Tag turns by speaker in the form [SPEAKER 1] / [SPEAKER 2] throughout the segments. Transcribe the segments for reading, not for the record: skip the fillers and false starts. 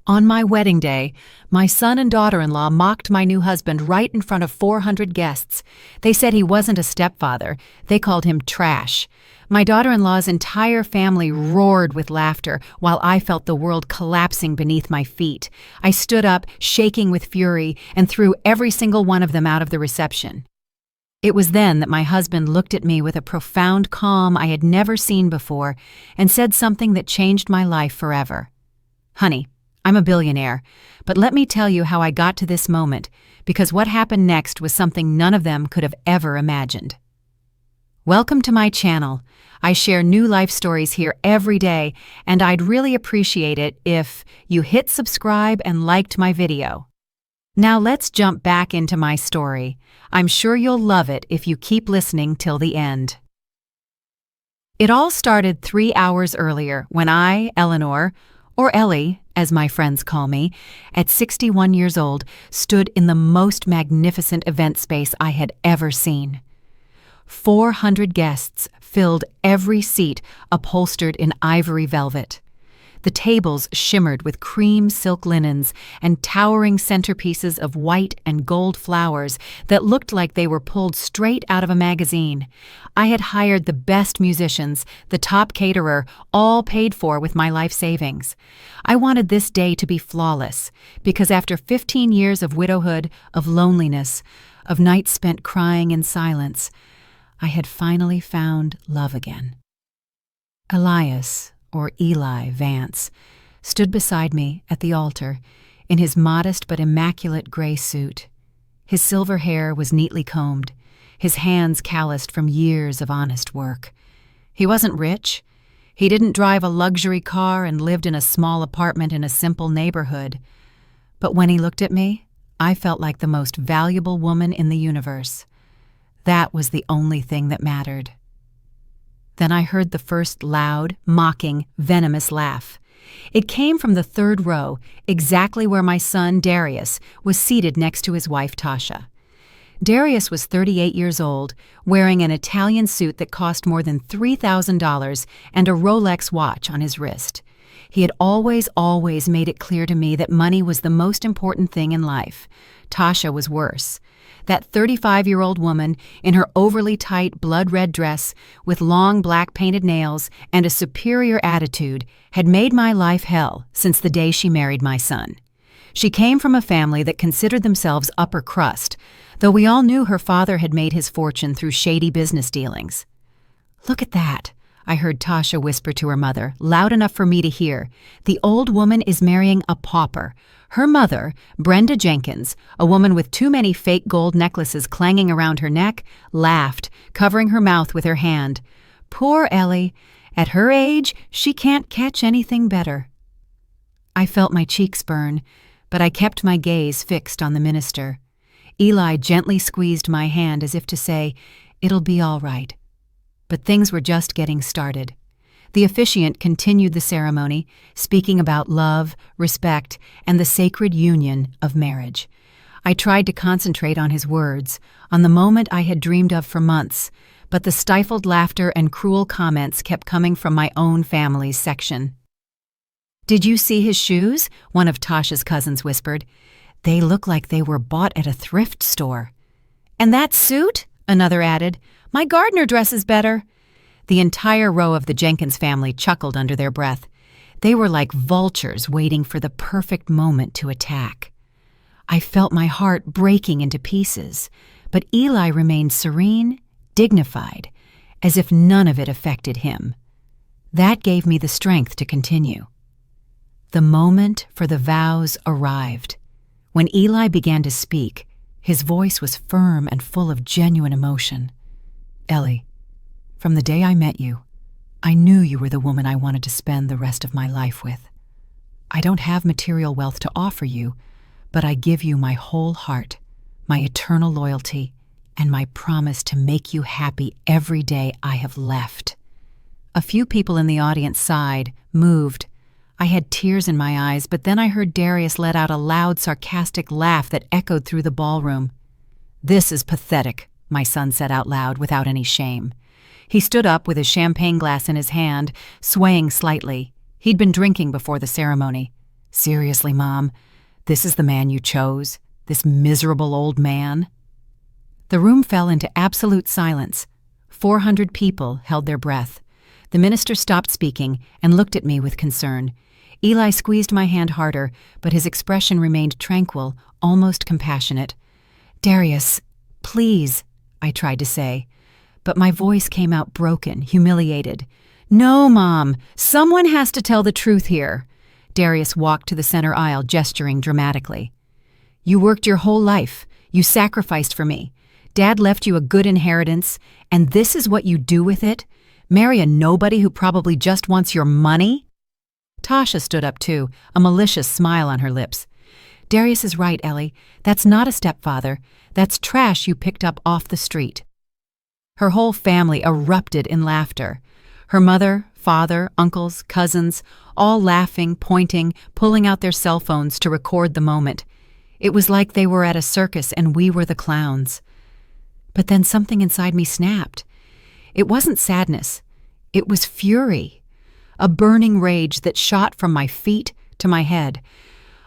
[SPEAKER 1] On my wedding day, my son and daughter-in-law mocked my new husband right in front of 400 guests. They said he wasn't a stepfather. They called him trash. My daughter-in-law's entire family roared with laughter while I felt the world collapsing beneath my feet. I stood up, shaking with fury, and threw every single one of them out of the reception. It was then that my husband looked at me with a profound calm I had never seen before and said something that changed my life forever. "Honey, I'm a billionaire, but let me tell you how I got to this moment, because what happened next was something none of them could have ever imagined." Welcome to my channel. I share new life stories here every day, and I'd really appreciate it if you hit subscribe and liked my video. Now let's jump back into my story. I'm sure you'll love it if you keep listening till the end. It all started 3 hours earlier when I, Eleanor, or Ellie, as my friends call me, at 61 years old, stood in the most magnificent event space I had ever seen. 400 guests filled every seat upholstered in ivory velvet. The tables shimmered with cream silk linens and towering centerpieces of white and gold flowers that looked like they were pulled straight out of a magazine. I had hired the best musicians, the top caterer, all paid for with my life savings. I wanted this day to be flawless, because after 15 years of widowhood, of loneliness, of nights spent crying in silence, I had finally found love again. Elias, or Eli Vance, stood beside me at the altar in his modest but immaculate gray suit. His silver hair was neatly combed, his hands calloused from years of honest work. He wasn't rich. He didn't drive a luxury car and lived in a small apartment in a simple neighborhood. But when he looked at me, I felt like the most valuable woman in the universe. That was the only thing that mattered. Then I heard the first loud, mocking, venomous laugh. It came from the third row, exactly where my son, Darius, was seated next to his wife, Tasha. Darius was 38 years old, wearing an Italian suit that cost more than $3,000 and a Rolex watch on his wrist. He had always made it clear to me that money was the most important thing in life. Tasha was worse. That 35-year-old woman, in her overly tight blood-red dress, with long black painted nails and a superior attitude, had made my life hell since the day she married my son. She came from a family that considered themselves upper crust, though we all knew her father had made his fortune through shady business dealings. "Look at that," I heard Tasha whisper to her mother, loud enough for me to hear. "The old woman is marrying a pauper." Her mother, Brenda Jenkins, a woman with too many fake gold necklaces clanging around her neck, laughed, covering her mouth with her hand. "Poor Ellie. At her age, she can't catch anything better." I felt my cheeks burn, but I kept my gaze fixed on the minister. Eli gently squeezed my hand as if to say, "It'll be all right." But things were just getting started. The officiant continued the ceremony, speaking about love, respect, and the sacred union of marriage. I tried to concentrate on his words, on the moment I had dreamed of for months, but the stifled laughter and cruel comments kept coming from my own family's section. "Did you see his shoes?" one of Tasha's cousins whispered. "They look like they were bought at a thrift store." "And that suit?" another added. "My gardener dresses better." The entire row of the Jenkins family chuckled under their breath. They were like vultures waiting for the perfect moment to attack. I felt my heart breaking into pieces, but Eli remained serene, dignified, as if none of it affected him. That gave me the strength to continue. The moment for the vows arrived. When Eli began to speak, his voice was firm and full of genuine emotion. "Ellie, from the day I met you, I knew you were the woman I wanted to spend the rest of my life with. I don't have material wealth to offer you, but I give you my whole heart, my eternal loyalty, and my promise to make you happy every day I have left." A few people in the audience sighed, moved. I had tears in my eyes, but then I heard Darius let out a loud, sarcastic laugh that echoed through the ballroom. "This is pathetic," my son said out loud without any shame. He stood up with his champagne glass in his hand, swaying slightly. He'd been drinking before the ceremony. Seriously, Mom, this is the man you chose? This miserable old man? The room fell into absolute silence. 400 people held their breath. The minister stopped speaking and looked at me with concern. Eli squeezed my hand harder, but his expression remained tranquil, almost compassionate. "Darius, please," I tried to say, but my voice came out broken, humiliated. "No, Mom, someone has to tell the truth here." Darius walked to the center aisle, gesturing dramatically. "You worked your whole life. You sacrificed for me. Dad left you a good inheritance, and this is what you do with it? Marry a nobody who probably just wants your money?" Tasha stood up too, a malicious smile on her lips. "Darius is right, Ellie. That's not a stepfather. That's trash you picked up off the street." Her whole family erupted in laughter. Her mother, father, uncles, cousins, all laughing, pointing, pulling out their cell phones to record the moment. It was like they were at a circus and we were the clowns. But then something inside me snapped. It wasn't sadness. It was fury. A burning rage that shot from my feet to my head.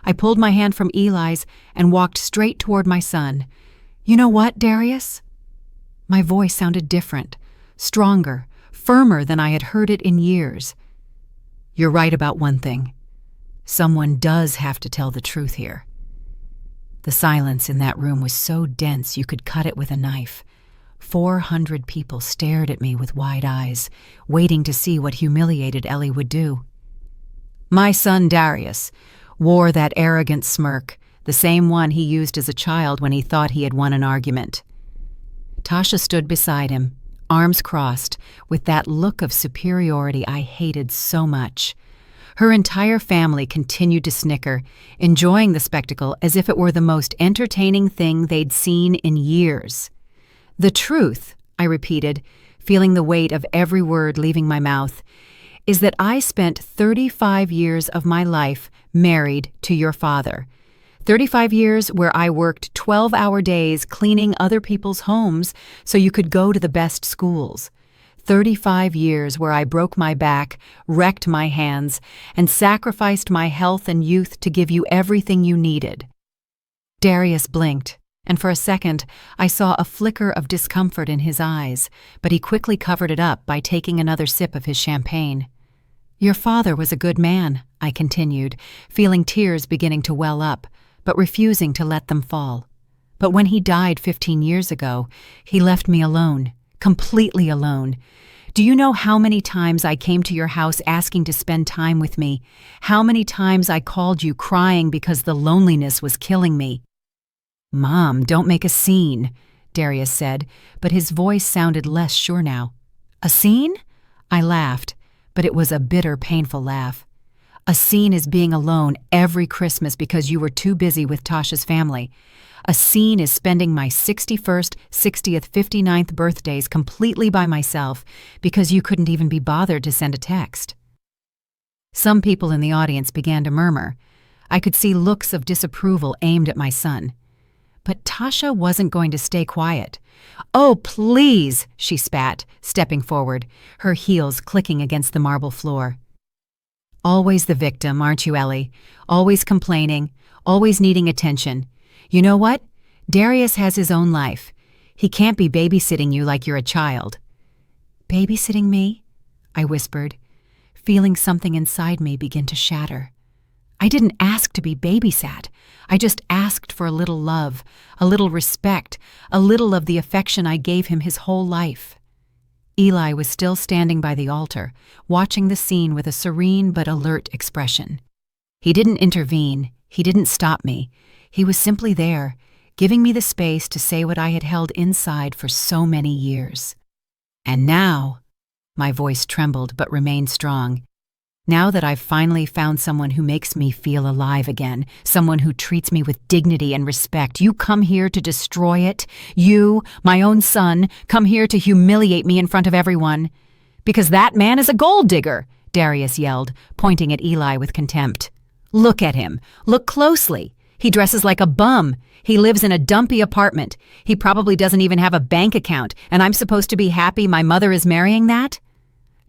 [SPEAKER 1] I pulled my hand from Eli's and walked straight toward my son. "You know what, Darius?" My voice sounded different, stronger, firmer than I had heard it in years. "You're right about one thing. Someone does have to tell the truth here." The silence in that room was so dense you could cut it with a knife. 400 people stared at me with wide eyes, waiting to see what humiliated Ellie would do. My son Darius wore that arrogant smirk, the same one he used as a child when he thought he had won an argument. Tasha stood beside him, arms crossed, with that look of superiority I hated so much. Her entire family continued to snicker, enjoying the spectacle as if it were the most entertaining thing they'd seen in years. "The truth," I repeated, feeling the weight of every word leaving my mouth, "is that I spent 35 years of my life married to your father. 35 years where I worked 12-hour days cleaning other people's homes so you could go to the best schools. 35 years where I broke my back, wrecked my hands, and sacrificed my health and youth to give you everything you needed." Darius blinked, and for a second I saw a flicker of discomfort in his eyes, but he quickly covered it up by taking another sip of his champagne. "Your father was a good man," I continued, feeling tears beginning to well up, but refusing to let them fall. "But when he died 15 years ago, he left me alone, completely alone. Do you know how many times I came to your house asking to spend time with me? How many times I called you crying because the loneliness was killing me?" "Mom, don't make a scene," Darius said, but his voice sounded less sure now. "A scene?" I laughed, but it was a bitter, painful laugh. "A scene is being alone every Christmas because you were too busy with Tasha's family. A scene is spending my 61st, 60th, 59th birthdays completely by myself because you couldn't even be bothered to send a text." Some people in the audience began to murmur. I could see looks of disapproval aimed at my son. But Tasha wasn't going to stay quiet. "Oh, please," she spat, stepping forward, her heels clicking against the marble floor. "Always the victim, aren't you, Ellie? Always complaining, always needing attention. You know what? Darius has his own life. He can't be babysitting you like you're a child." "Babysitting me?" I whispered, feeling something inside me begin to shatter. I didn't ask to be babysat. I just asked for a little love, a little respect, a little of the affection I gave him his whole life. Eli was still standing by the altar, watching the scene with a serene but alert expression. He didn't intervene. He didn't stop me. He was simply there, giving me the space to say what I had held inside for so many years. "And now," my voice trembled but remained strong, "now that I've finally found someone who makes me feel alive again, someone who treats me with dignity and respect, you come here to destroy it? You, my own son, come here to humiliate me in front of everyone? Because that man is a gold digger," Darius yelled, pointing at Eli with contempt. "Look at him. Look closely. He dresses like a bum. He lives in a dumpy apartment. He probably doesn't even have a bank account, and I'm supposed to be happy my mother is marrying that?"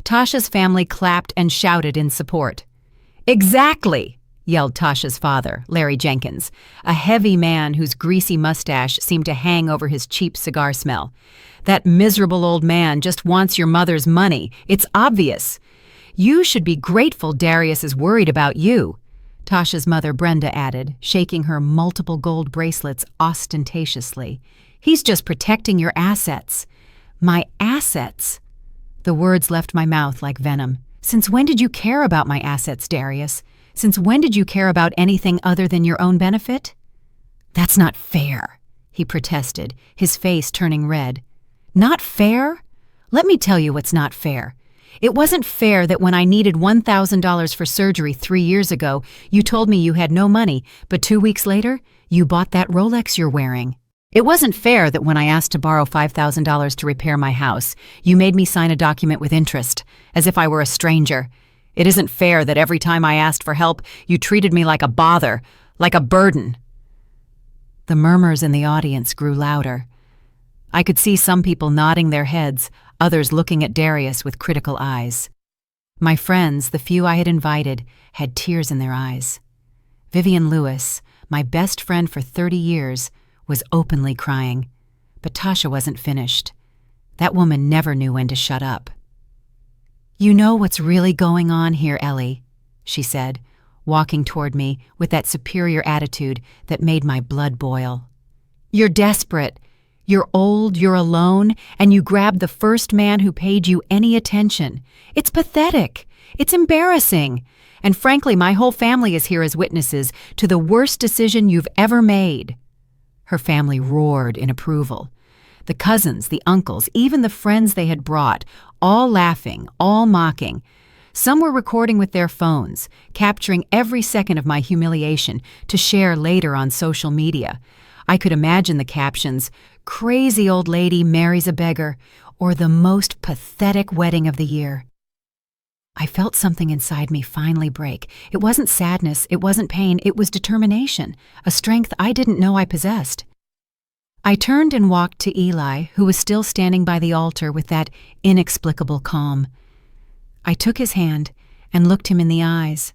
[SPEAKER 1] Tasha's family clapped and shouted in support. "Exactly," yelled Tasha's father, Larry Jenkins, a heavy man whose greasy mustache seemed to hang over his cheap cigar smell. "That miserable old man just wants your mother's money. It's obvious. You should be grateful Darius is worried about you," Tasha's mother Brenda added, shaking her multiple gold bracelets ostentatiously. "He's just protecting your assets." "My assets?" The words left my mouth like venom. "Since when did you care about my assets, Darius? Since when did you care about anything other than your own benefit?" "That's not fair," he protested, his face turning red. "Not fair? Let me tell you what's not fair. It wasn't fair that when I needed $1,000 for surgery 3 years ago, you told me you had no money, but 2 weeks later, you bought that Rolex you're wearing. It wasn't fair that when I asked to borrow $5,000 to repair my house, you made me sign a document with interest, as if I were a stranger. It isn't fair that every time I asked for help, you treated me like a bother, like a burden." The murmurs in the audience grew louder. I could see some people nodding their heads, others looking at Darius with critical eyes. My friends, the few I had invited, had tears in their eyes. Vivian Lewis, my best friend for 30 years, was openly crying. But Tasha wasn't finished. That woman never knew when to shut up. "You know what's really going on here, Ellie," she said, walking toward me with that superior attitude that made my blood boil. "You're desperate. You're old, you're alone, and you grabbed the first man who paid you any attention. It's pathetic. It's embarrassing. And frankly, my whole family is here as witnesses to the worst decision you've ever made." Her family roared in approval. The cousins, the uncles, even the friends they had brought, all laughing, all mocking. Some were recording with their phones, capturing every second of my humiliation to share later on social media. I could imagine the captions, "Crazy old lady marries a beggar," or "The most pathetic wedding of the year." I felt something inside me finally break. It wasn't sadness, it wasn't pain, it was determination, a strength I didn't know I possessed. I turned and walked to Eli, who was still standing by the altar with that inexplicable calm. I took his hand and looked him in the eyes.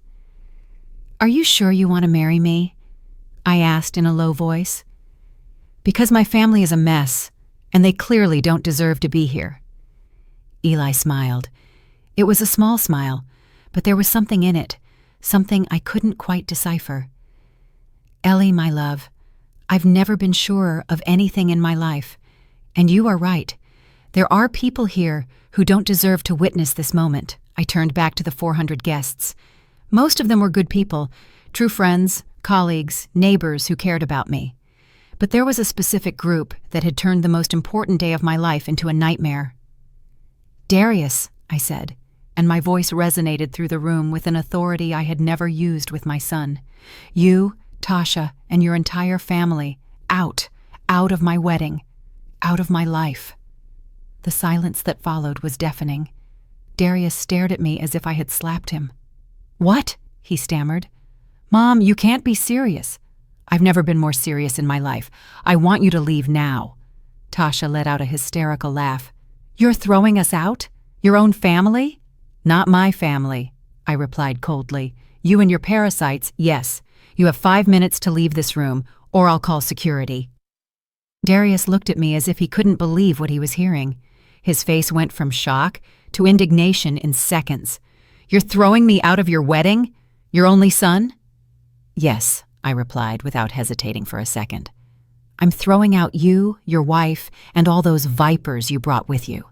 [SPEAKER 1] "Are you sure you want to marry me?" I asked in a low voice. "Because my family is a mess, and they clearly don't deserve to be here." Eli smiled. It was a small smile, but there was something in it, something I couldn't quite decipher. "Ellie, my love, I've never been surer of anything in my life, and you are right. There are people here who don't deserve to witness this moment." I turned back to the 400 guests. Most of them were good people, true friends, colleagues, neighbors who cared about me. But there was a specific group that had turned the most important day of my life into a nightmare. "Darius," I said, and my voice resonated through the room with an authority I had never used with my son. "You, Tasha, and your entire family, out of my wedding, out of my life." The silence that followed was deafening. Darius stared at me as if I had slapped him. "What?" he stammered. "Mom, you can't be serious." "I've never been more serious in my life. I want you to leave now." Tasha let out a hysterical laugh. "You're throwing us out? Your own family?" "Not my family," I replied coldly. "You and your parasites, yes. You have 5 minutes to leave this room, or I'll call security." Darius looked at me as if he couldn't believe what he was hearing. His face went from shock to indignation in seconds. "You're throwing me out of your wedding? Your only son?" "Yes," I replied without hesitating for a second. "I'm throwing out you, your wife, and all those vipers you brought with you."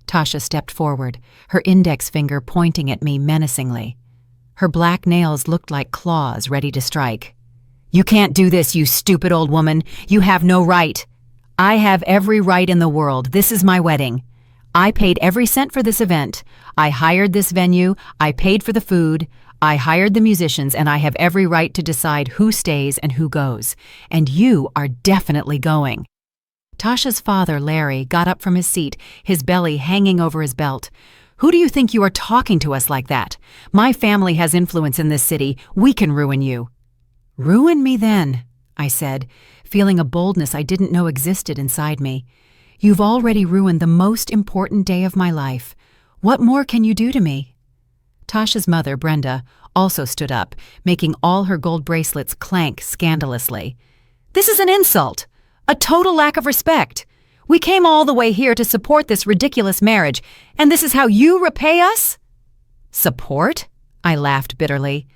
[SPEAKER 1] Tasha stepped forward, her index finger pointing at me menacingly. Her black nails looked like claws ready to strike. "You can't do this, you stupid old woman. You have no right." "I have every right in the world. This is my wedding. I paid every cent for this event. I hired this venue. I paid for the food. I hired the musicians, and I have every right to decide who stays and who goes. And you are definitely going." Tasha's father, Larry, got up from his seat, his belly hanging over his belt. "Who do you think you are talking to us like that? My family has influence in this city. We can ruin you." "Ruin me then," I said, feeling a boldness I didn't know existed inside me. "You've already ruined the most important day of my life. What more can you do to me?" Tasha's mother, Brenda, also stood up, making all her gold bracelets clank scandalously. "This is an insult! A total lack of respect! We came all the way here to support this ridiculous marriage, and this is how you repay us?" "Support?" I laughed bitterly.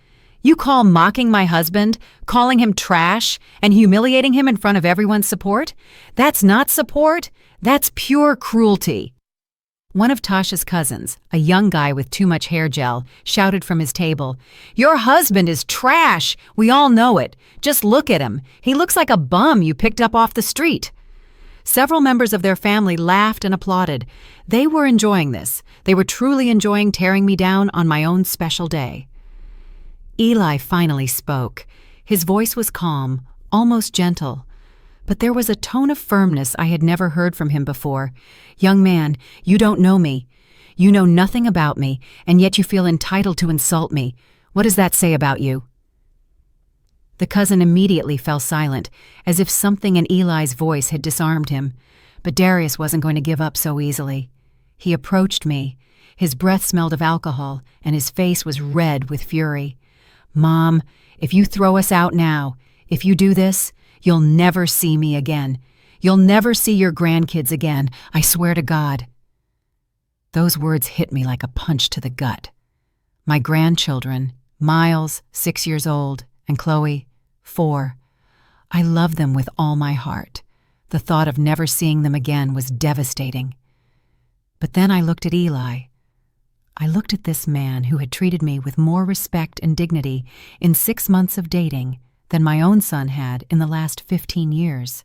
[SPEAKER 1] "You call mocking my husband, calling him trash, and humiliating him in front of everyone support? That's not support. That's pure cruelty." One of Tasha's cousins, a young guy with too much hair gel, shouted from his table, "Your husband is trash! We all know it. Just look at him. He looks like a bum you picked up off the street." Several members of their family laughed and applauded. They were enjoying this. They were truly enjoying tearing me down on my own special day. Eli finally spoke. His voice was calm, almost gentle. But there was a tone of firmness I had never heard from him before. "Young man, you don't know me. You know nothing about me, and yet you feel entitled to insult me. What does that say about you?" The cousin immediately fell silent, as if something in Eli's voice had disarmed him. But Darius wasn't going to give up so easily. He approached me. His breath smelled of alcohol, and his face was red with fury. "Mom, if you throw us out now, if you do this, you'll never see me again. You'll never see your grandkids again, I swear to God." Those words hit me like a punch to the gut. My grandchildren, Miles, 6 years old, and Chloe, 4. I love them with all my heart. The thought of never seeing them again was devastating. But then I looked at Eli. I looked at this man who had treated me with more respect and dignity in 6 months of dating than my own son had in the last 15 years,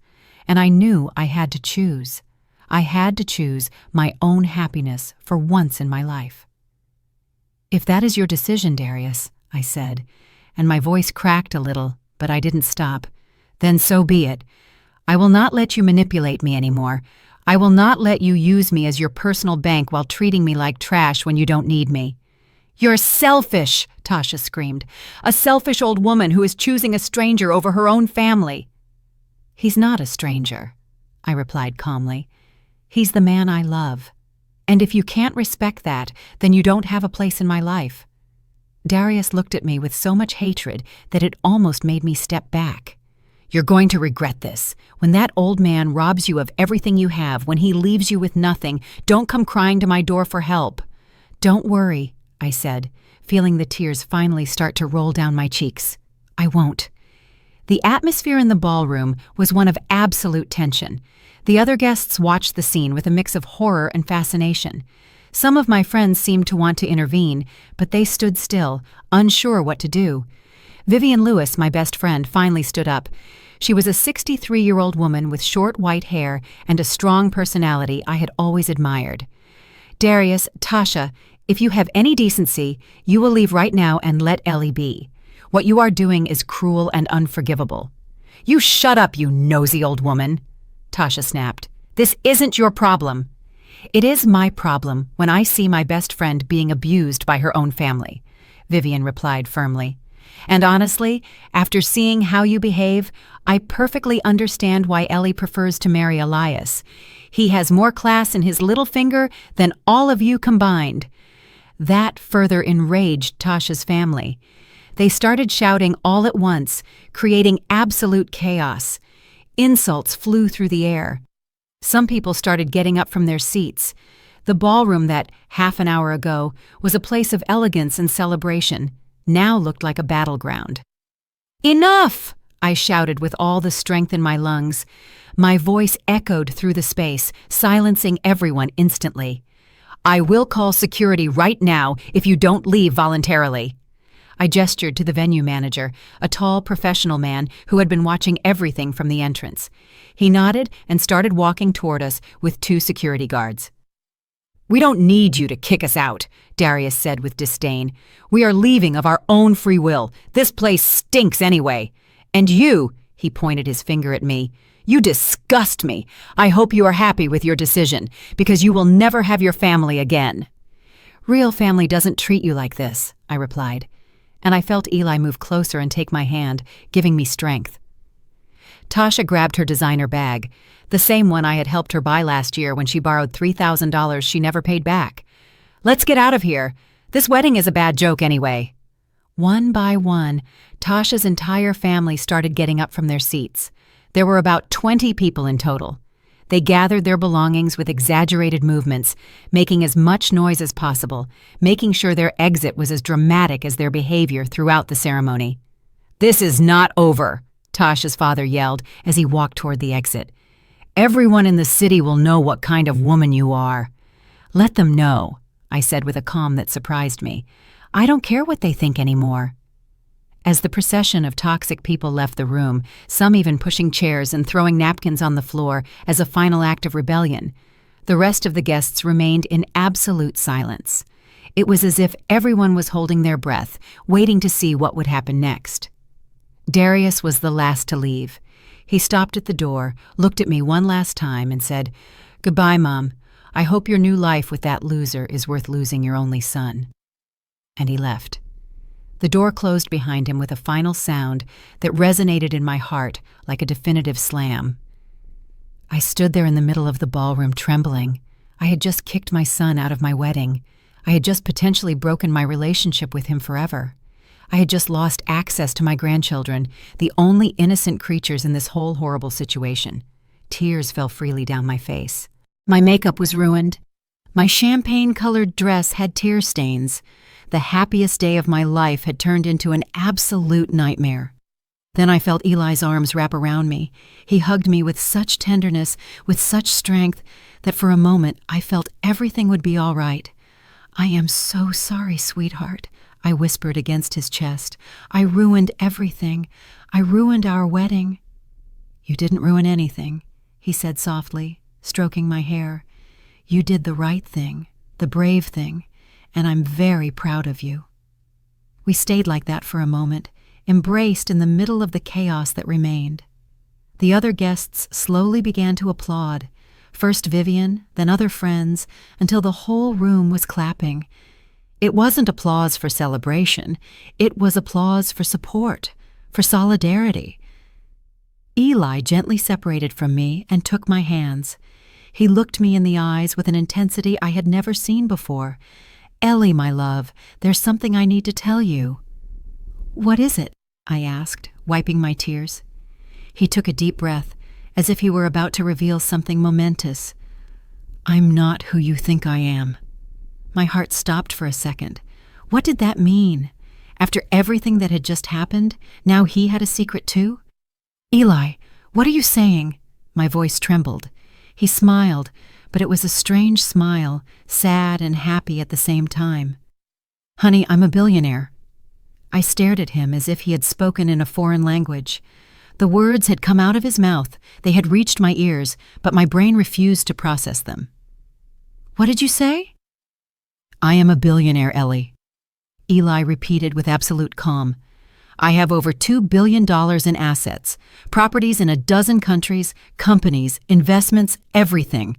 [SPEAKER 1] and I knew I had to choose. I had to choose my own happiness for once in my life. "If that is your decision, Darius," I said, and my voice cracked a little, but I didn't stop, "then so be it. I will not let you manipulate me anymore. I will not let you use me as your personal bank while treating me like trash when you don't need me." "You're selfish," Tasha screamed. "A selfish old woman who is choosing a stranger over her own family." "He's not a stranger," I replied calmly. "He's the man I love. And if you can't respect that, then you don't have a place in my life." Darius looked at me with so much hatred that it almost made me step back. "You're going to regret this. When that old man robs you of everything you have, when he leaves you with nothing, don't come crying to my door for help." "Don't worry," I said, feeling the tears finally start to roll down my cheeks. "I won't." The atmosphere in the ballroom was one of absolute tension. The other guests watched the scene with a mix of horror and fascination. Some of my friends seemed to want to intervene, but they stood still, unsure what to do. Vivian Lewis, my best friend, finally stood up. She was a 63-year-old woman with short white hair and a strong personality I had always admired. "Darius, Tasha, if you have any decency, you will leave right now and let Ellie be. What you are doing is cruel and unforgivable." "You shut up, you nosy old woman," Tasha snapped. "This isn't your problem." "It is my problem when I see my best friend being abused by her own family," Vivian replied firmly. "And honestly, after seeing how you behave, I perfectly understand why Ellie prefers to marry Elias. He has more class in his little finger than all of you combined." That further enraged Tasha's family. They started shouting all at once, creating absolute chaos. Insults flew through the air. Some people started getting up from their seats. The ballroom that, half an hour ago, was a place of elegance and celebration, now looked like a battleground. "Enough!" I shouted with all the strength in my lungs. My voice echoed through the space, silencing everyone instantly. "I will call security right now if you don't leave voluntarily." I gestured to the venue manager, a tall professional man who had been watching everything from the entrance. He nodded and started walking toward us with 2 security guards. "We don't need you to kick us out," Darius said with disdain. "We are leaving of our own free will. This place stinks anyway. And you," he pointed his finger at me, "you disgust me. I hope you are happy with your decision, because you will never have your family again." "Real family doesn't treat you like this," I replied. And I felt Eli move closer and take my hand, giving me strength. Tasha grabbed her designer bag, the same one I had helped her buy last year when she borrowed $3,000 she never paid back. "Let's get out of here. This wedding is a bad joke anyway." One by one, Tasha's entire family started getting up from their seats. There were about 20 people in total. They gathered their belongings with exaggerated movements, making as much noise as possible, making sure their exit was as dramatic as their behavior throughout the ceremony. "This is not over," Tasha's father yelled as he walked toward the exit. "Everyone in the city will know what kind of woman you are." "Let them know," I said with a calm that surprised me. "I don't care what they think anymore." As the procession of toxic people left the room, some even pushing chairs and throwing napkins on the floor as a final act of rebellion, the rest of the guests remained in absolute silence. It was as if everyone was holding their breath, waiting to see what would happen next. Darius was the last to leave. He stopped at the door, looked at me one last time, and said, "Goodbye, Mom. I hope your new life with that loser is worth losing your only son." And he left. The door closed behind him with a final sound that resonated in my heart like a definitive slam. I stood there in the middle of the ballroom trembling. I had just kicked my son out of my wedding. I had just potentially broken my relationship with him forever. I had just lost access to my grandchildren, the only innocent creatures in this whole horrible situation. Tears fell freely down my face. My makeup was ruined. My champagne-colored dress had tear stains. The happiest day of my life had turned into an absolute nightmare. Then I felt Eli's arms wrap around me. He hugged me with such tenderness, with such strength, that for a moment I felt everything would be all right. "I am so sorry, sweetheart," I whispered against his chest. "I ruined everything. I ruined our wedding." "You didn't ruin anything," he said softly, stroking my hair. "You did the right thing, the brave thing, and I'm very proud of you." We stayed like that for a moment, embraced in the middle of the chaos that remained. The other guests slowly began to applaud, first Vivian, then other friends, until the whole room was clapping. It wasn't applause for celebration, it was applause for support, for solidarity. Eli gently separated from me and took my hands. He looked me in the eyes with an intensity I had never seen before. "Ellie, my love, there's something I need to tell you." "What is it?" I asked, wiping my tears. He took a deep breath, as if he were about to reveal something momentous. "I'm not who you think I am." My heart stopped for a second. What did that mean? After everything that had just happened, now he had a secret too? "Eli, what are you saying?" My voice trembled. He smiled, but it was a strange smile, sad and happy at the same time. "Honey, I'm a billionaire." I stared at him as if he had spoken in a foreign language. The words had come out of his mouth, they had reached my ears, but my brain refused to process them. "What did you say?" "I am a billionaire, Ellie," Eli repeated with absolute calm. "I have over $2 billion in assets, properties in a dozen countries, companies, investments, everything."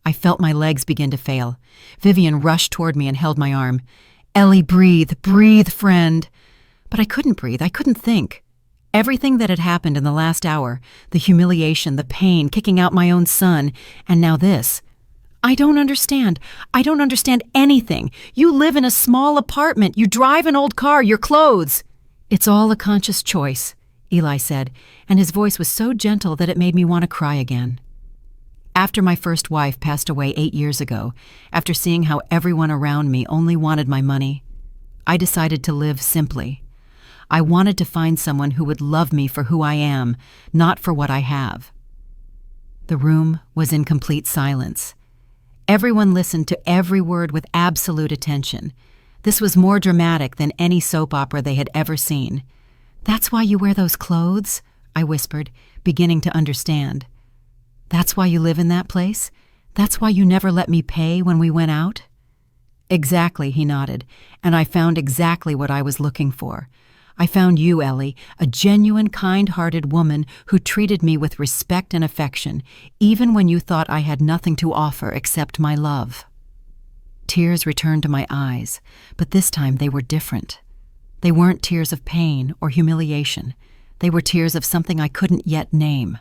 [SPEAKER 1] I felt my legs begin to fail. Vivian rushed toward me and held my arm. "Ellie, breathe, breathe, friend." But I couldn't breathe, I couldn't think. Everything that had happened in the last hour, the humiliation, the pain, kicking out my own son, and now this. "I don't understand. I don't understand anything. You live in a small apartment, you drive an old car, your clothes." "It's all a conscious choice," Eli said, and his voice was so gentle that it made me want to cry again. After my first wife passed away 8 years ago, after seeing how everyone around me only wanted my money, I decided to live simply. I wanted to find someone who would love me for who I am, not for what I have. The room was in complete silence. Everyone listened to every word with absolute attention. This was more dramatic than any soap opera they had ever seen. "That's why you wear those clothes?" I whispered, beginning to understand. "That's why you live in that place? That's why you never let me pay when we went out?" "Exactly," he nodded, "and I found exactly what I was looking for. I found you, Ellie, a genuine, kind-hearted woman who treated me with respect and affection, even when you thought I had nothing to offer except my love." Tears returned to my eyes, but this time they were different. They weren't tears of pain or humiliation. They were tears of something I couldn't yet name.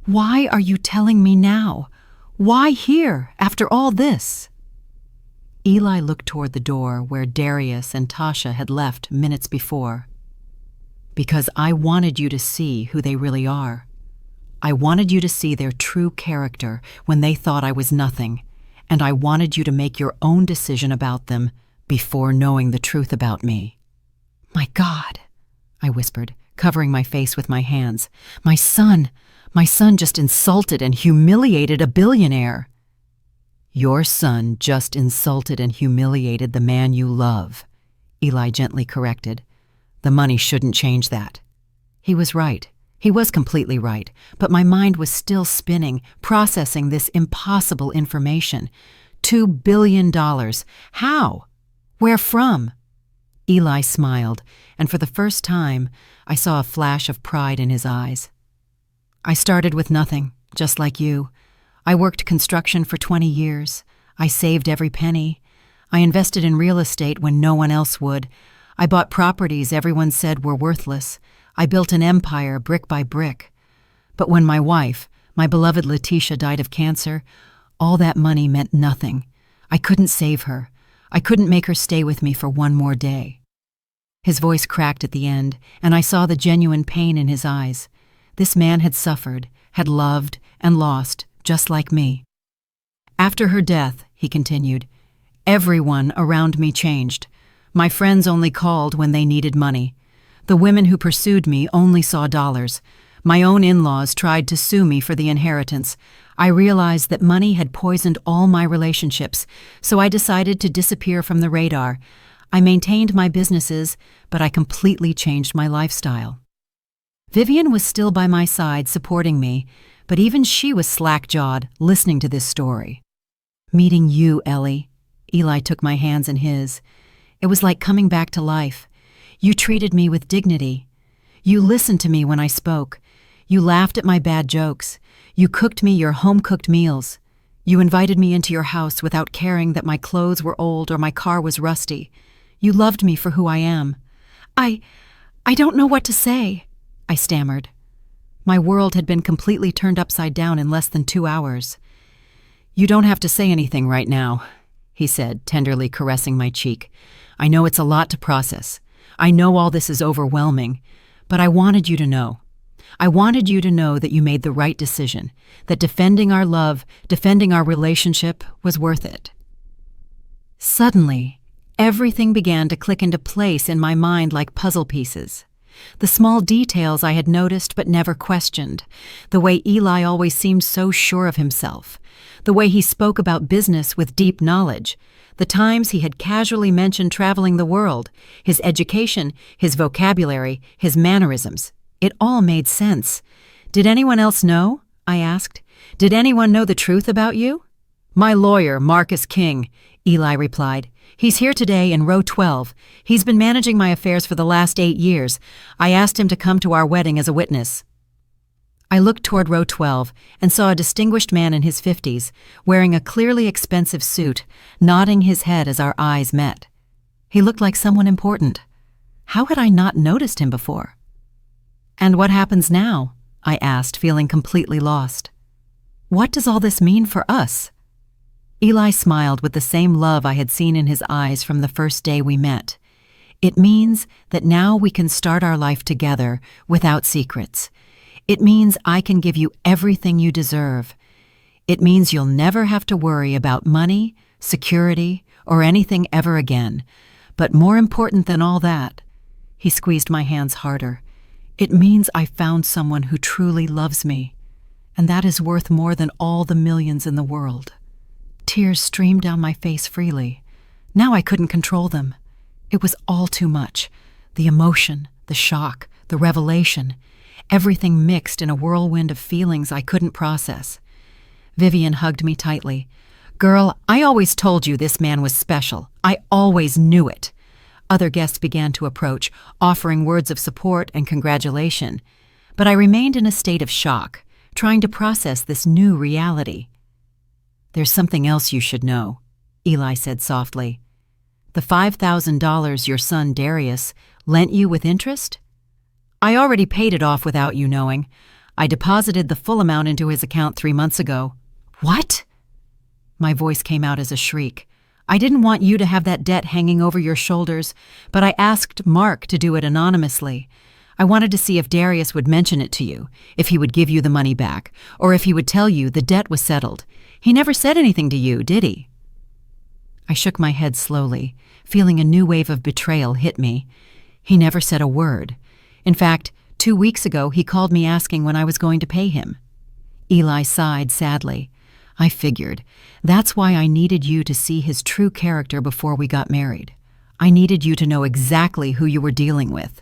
[SPEAKER 1] "Why are you telling me now? Why here, after all this?" Eli looked toward the door where Darius and Tasha had left minutes before. "Because I wanted you to see who they really are. I wanted you to see their true character when they thought I was nothing, and I wanted you to make your own decision about them before knowing the truth about me." "My God," I whispered, covering my face with my hands. My son just insulted and humiliated a billionaire." "Your son just insulted and humiliated the man you love," Eli gently corrected. "The money shouldn't change that." He was right. He was completely right, but my mind was still spinning, processing this impossible information. $2 billion. How? Where from? Eli smiled, and for the first time, I saw a flash of pride in his eyes. "I started with nothing, just like you. I worked construction for 20 years. I saved every penny. I invested in real estate when no one else would. I bought properties everyone said were worthless. I built an empire brick by brick. But when my wife, my beloved Letitia, died of cancer, all that money meant nothing. I couldn't save her. I couldn't make her stay with me for one more day." His voice cracked at the end, and I saw the genuine pain in his eyes. This man had suffered, had loved, and lost, just like me. "After her death," he continued, "everyone around me changed. My friends only called when they needed money. The women who pursued me only saw dollars. My own in-laws tried to sue me for the inheritance. I realized that money had poisoned all my relationships, so I decided to disappear from the radar. I maintained my businesses, but I completely changed my lifestyle." Vivian was still by my side, supporting me, but even she was slack-jawed, listening to this story. "Meeting you, Ellie," Eli took my hands in his. "It was like coming back to life. You treated me with dignity. You listened to me when I spoke. You laughed at my bad jokes. You cooked me your home-cooked meals. You invited me into your house without caring that my clothes were old or my car was rusty. You loved me for who I am." I don't know what to say," I stammered. My world had been completely turned upside down in less than 2 hours. "You don't have to say anything right now," he said, tenderly caressing my cheek. "I know it's a lot to process. I know all this is overwhelming, but I wanted you to know. I wanted you to know that you made the right decision, that defending our love, defending our relationship was worth it." Suddenly, everything began to click into place in my mind like puzzle pieces. The small details I had noticed but never questioned, the way Eli always seemed so sure of himself, the way he spoke about business with deep knowledge, the times he had casually mentioned traveling the world, his education, his vocabulary, his mannerisms. It all made sense. "Did anyone else know?" I asked. "Did anyone know the truth about you?" "My lawyer, Marcus King," Eli replied. "He's here today in row 12. He's been managing my affairs for the last 8 years. I asked him to come to our wedding as a witness." I looked toward row 12 and saw a distinguished man in his 50s, wearing a clearly expensive suit, nodding his head as our eyes met. He looked like someone important. How had I not noticed him before? "And what happens now?" I asked, feeling completely lost. "What does all this mean for us?" Eli smiled with the same love I had seen in his eyes from the first day we met. "It means that now we can start our life together without secrets. It means I can give you everything you deserve. It means you'll never have to worry about money, security, or anything ever again. But more important than all that," he squeezed my hands harder, "it means I found someone who truly loves me, and that is worth more than all the millions in the world." Tears streamed down my face freely. Now I couldn't control them. It was all too much. The emotion, the shock, the revelation, everything mixed in a whirlwind of feelings I couldn't process. Vivian hugged me tightly. "Girl, I always told you this man was special. I always knew it." Other guests began to approach, offering words of support and congratulation. But I remained in a state of shock, trying to process this new reality. "There's something else you should know," Eli said softly. "The $5,000 your son Darius lent you with interest? I already paid it off without you knowing. I deposited the full amount into his account 3 months ago." "What?" My voice came out as a shriek. I didn't want you to have that debt hanging over your shoulders, but I asked Mark to do it anonymously. I wanted to see if Darius would mention it to you, if he would give you the money back, or if he would tell you the debt was settled. He never said anything to you, did he?" I shook my head slowly, feeling a new wave of betrayal hit me. He never said a word. In fact, 2 weeks ago he called me asking when I was going to pay him. Eli sighed sadly. "I figured. That's why I needed you to see his true character before we got married. I needed you to know exactly who you were dealing with."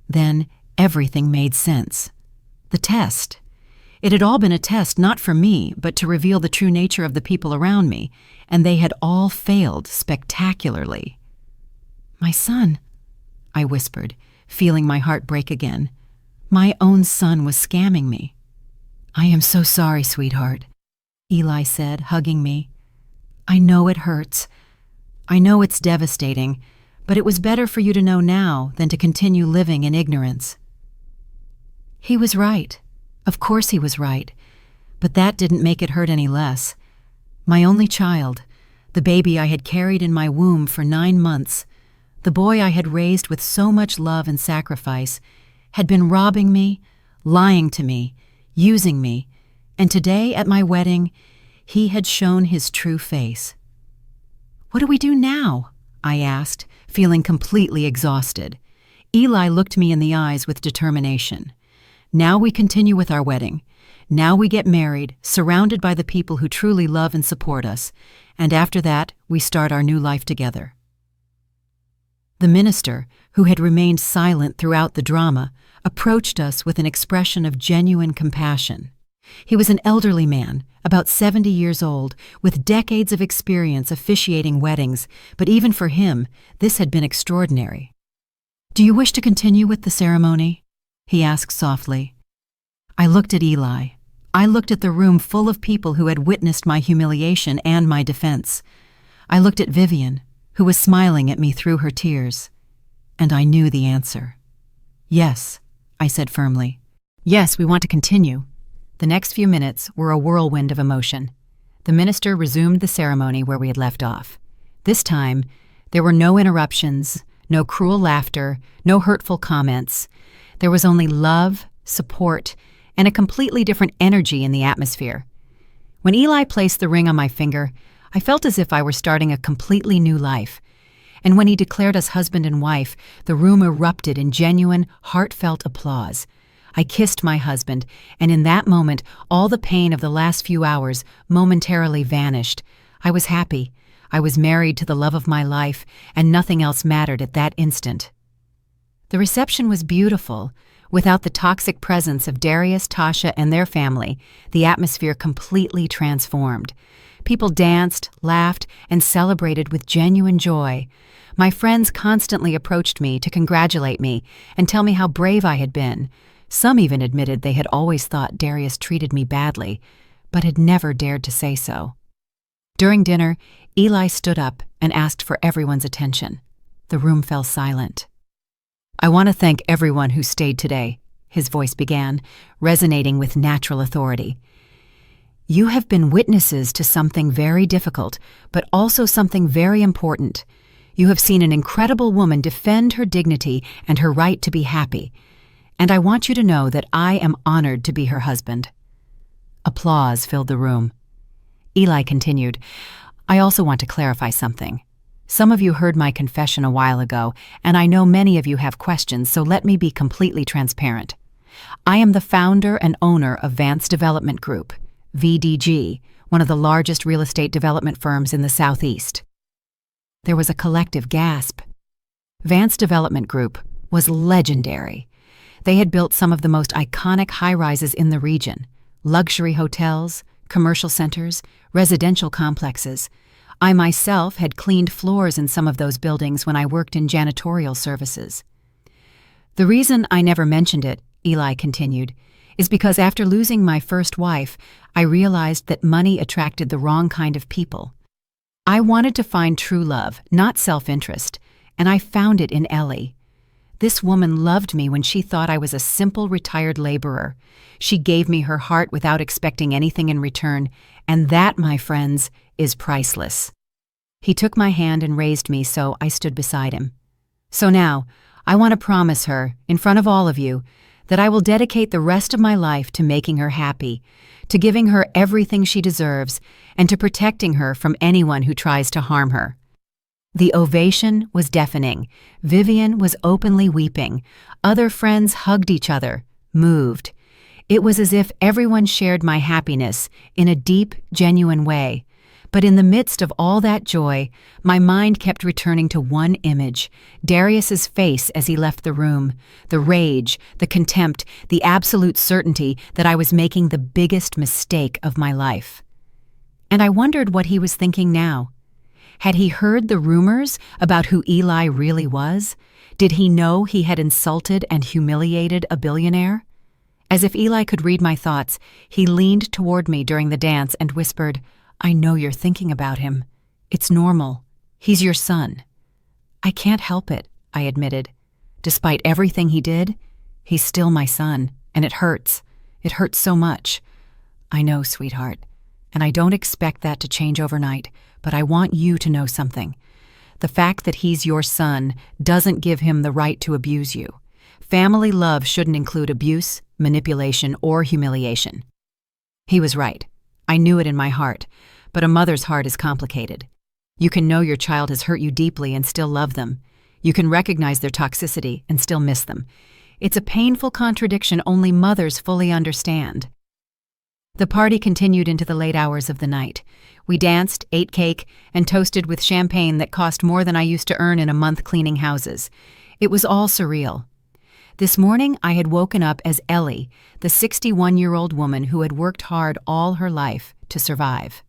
[SPEAKER 1] Then everything made sense. The test. It had all been a test not for me, but to reveal the true nature of the people around me, and they had all failed spectacularly. "My son," I whispered, feeling my heart break again. My own son was scamming me. "I am so sorry, sweetheart," Eli said, hugging me. "I know it hurts. I know it's devastating, but it was better for you to know now than to continue living in ignorance." He was right. Of course he was right. But that didn't make it hurt any less. My only child, the baby I had carried in my womb for 9 months, the boy I had raised with so much love and sacrifice, had been robbing me, lying to me, using me, and today at my wedding, he had shown his true face. "What do we do now?" I asked, feeling completely exhausted. Eli looked me in the eyes with determination. "Now we continue with our wedding. Now we get married, surrounded by the people who truly love and support us, and after that, we start our new life together." The minister, who had remained silent throughout the drama, approached us with an expression of genuine compassion. He was an elderly man, about 70 years old, with decades of experience officiating weddings, but even for him, this had been extraordinary. "Do you wish to continue with the ceremony?" he asked softly. I looked at Eli. I looked at the room full of people who had witnessed my humiliation and my defense. I looked at Vivian, who was smiling at me through her tears. And I knew the answer. "Yes," I said firmly. "Yes, we want to continue." The next few minutes were a whirlwind of emotion. The minister resumed the ceremony where we had left off. This time, there were no interruptions, no cruel laughter, no hurtful comments. There was only love, support, and a completely different energy in the atmosphere. When Eli placed the ring on my finger, I felt as if I were starting a completely new life. And when he declared us husband and wife, the room erupted in genuine, heartfelt applause. I kissed my husband, and in that moment, all the pain of the last few hours momentarily vanished. I was happy. I was married to the love of my life, and nothing else mattered at that instant. The reception was beautiful. Without the toxic presence of Darius, Tasha, and their family, the atmosphere completely transformed. People danced, laughed, and celebrated with genuine joy. My friends constantly approached me to congratulate me and tell me how brave I had been. Some even admitted they had always thought Darius treated me badly, but had never dared to say so. During dinner, Eli stood up and asked for everyone's attention. The room fell silent. "I want to thank everyone who stayed today," his voice began, resonating with natural authority. "You have been witnesses to something very difficult, but also something very important. You have seen an incredible woman defend her dignity and her right to be happy. And I want you to know that I am honored to be her husband." Applause filled the room. Eli continued, "I also want to clarify something. Some of you heard my confession a while ago, and I know many of you have questions, so let me be completely transparent. I am the founder and owner of Vance Development Group, VDG, one of the largest real estate development firms in the Southeast." There was a collective gasp. Vance Development Group was legendary. They had built some of the most iconic high-rises in the region: luxury hotels, commercial centers, residential complexes. I myself had cleaned floors in some of those buildings when I worked in janitorial services. "The reason I never mentioned it," Eli continued, "is because after losing my first wife, I realized that money attracted the wrong kind of people. I wanted to find true love, not self-interest, and I found it in Ellie. This woman loved me when she thought I was a simple retired laborer. She gave me her heart without expecting anything in return, and that, my friends, is priceless." He took my hand and raised me so I stood beside him. So now, I want to promise her, in front of all of you, that I will dedicate the rest of my life to making her happy, to giving her everything she deserves, and to protecting her from anyone who tries to harm her. The ovation was deafening. Vivian was openly weeping. Other friends hugged each other, moved. It was as if everyone shared my happiness in a deep, genuine way. But in the midst of all that joy, my mind kept returning to one image, Darius's face as he left the room, the rage, the contempt, the absolute certainty that I was making the biggest mistake of my life. And I wondered what he was thinking now. Had he heard the rumors about who Eli really was? Did he know he had insulted and humiliated a billionaire? As if Eli could read my thoughts, he leaned toward me during the dance and whispered, "I know you're thinking about him. It's normal. He's your son." "I can't help it," I admitted. "Despite everything he did, he's still my son, and it hurts. It hurts so much." "I know, sweetheart, and I don't expect that to change overnight, but I want you to know something. The fact that he's your son doesn't give him the right to abuse you. Family love shouldn't include abuse, manipulation, or humiliation." He was right. I knew it in my heart, but a mother's heart is complicated. You can know your child has hurt you deeply and still love them. You can recognize their toxicity and still miss them. It's a painful contradiction only mothers fully understand. The party continued into the late hours of the night. We danced, ate cake, and toasted with champagne that cost more than I used to earn in a month cleaning houses. It was all surreal. This morning, I had woken up as Ellie, the 61-year-old woman who had worked hard all her life to survive.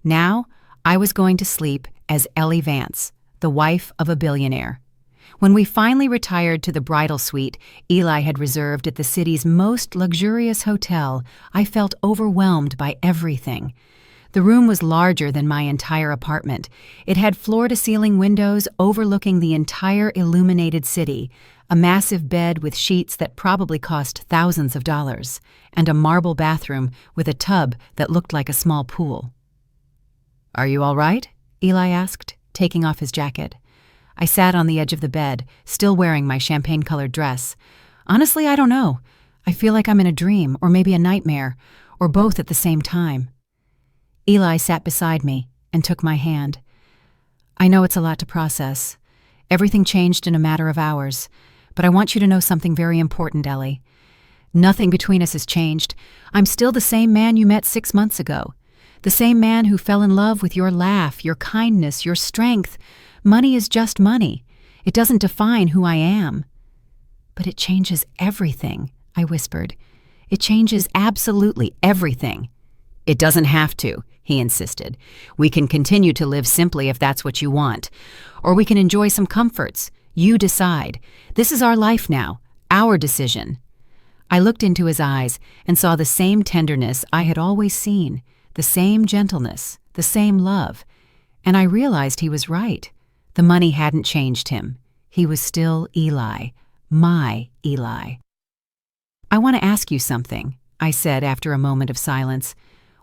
[SPEAKER 1] Now, I was going to sleep as Ellie Vance, the wife of a billionaire. When we finally retired to the bridal suite Eli had reserved at the city's most luxurious hotel, I felt overwhelmed by everything. The room was larger than my entire apartment. It had floor-to-ceiling windows overlooking the entire illuminated city, a massive bed with sheets that probably cost thousands of dollars, and a marble bathroom with a tub that looked like a small pool. "Are you all right?" Eli asked, taking off his jacket. I sat on the edge of the bed, still wearing my champagne-colored dress. "Honestly, I don't know. I feel like I'm in a dream, or maybe a nightmare, or both at the same time." Eli sat beside me and took my hand. "I know it's a lot to process. Everything changed in a matter of hours. But I want you to know something very important, Ellie. Nothing between us has changed. I'm still the same man you met 6 months ago. The same man who fell in love with your laugh, your kindness, your strength. Money is just money. It doesn't define who I am." "But it changes everything," I whispered. "It changes absolutely everything." "It doesn't have to," he insisted. "We can continue to live simply if that's what you want. Or we can enjoy some comforts. You decide. This is our life now, our decision." I looked into his eyes and saw the same tenderness I had always seen, the same gentleness, the same love. And I realized he was right. The money hadn't changed him. He was still Eli, my Eli. "I want to ask you something," I said after a moment of silence.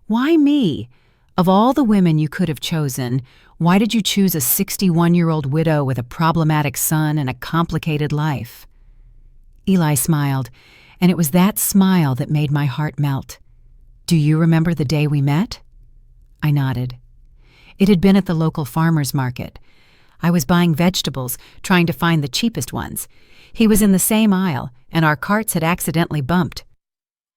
[SPEAKER 1] "Why me? Of all the women you could have chosen, why did you choose a 61-year-old widow with a problematic son and a complicated life?" Eli smiled, and it was that smile that made my heart melt. "Do you remember the day we met?" I nodded. It had been at the local farmer's market. I was buying vegetables, trying to find the cheapest ones. He was in the same aisle, and our carts had accidentally bumped.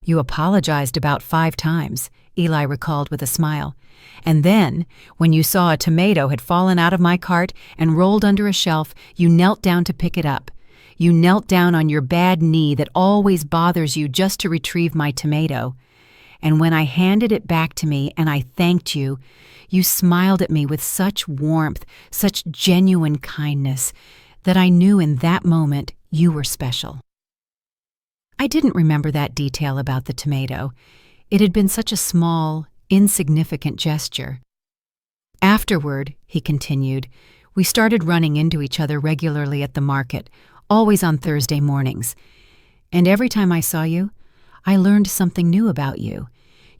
[SPEAKER 1] "You apologized about 5 times, Eli recalled with a smile. "And then, when you saw a tomato had fallen out of my cart and rolled under a shelf, you knelt down to pick it up. You knelt down on your bad knee that always bothers you just to retrieve my tomato. And when I handed it back to me and I thanked you, you smiled at me with such warmth, such genuine kindness, that I knew in that moment you were special." I didn't remember that detail about the tomato. It had been such a small, insignificant gesture. "Afterward," he continued, "we started running into each other regularly at the market, always on Thursday mornings. And every time I saw you, I learned something new about you.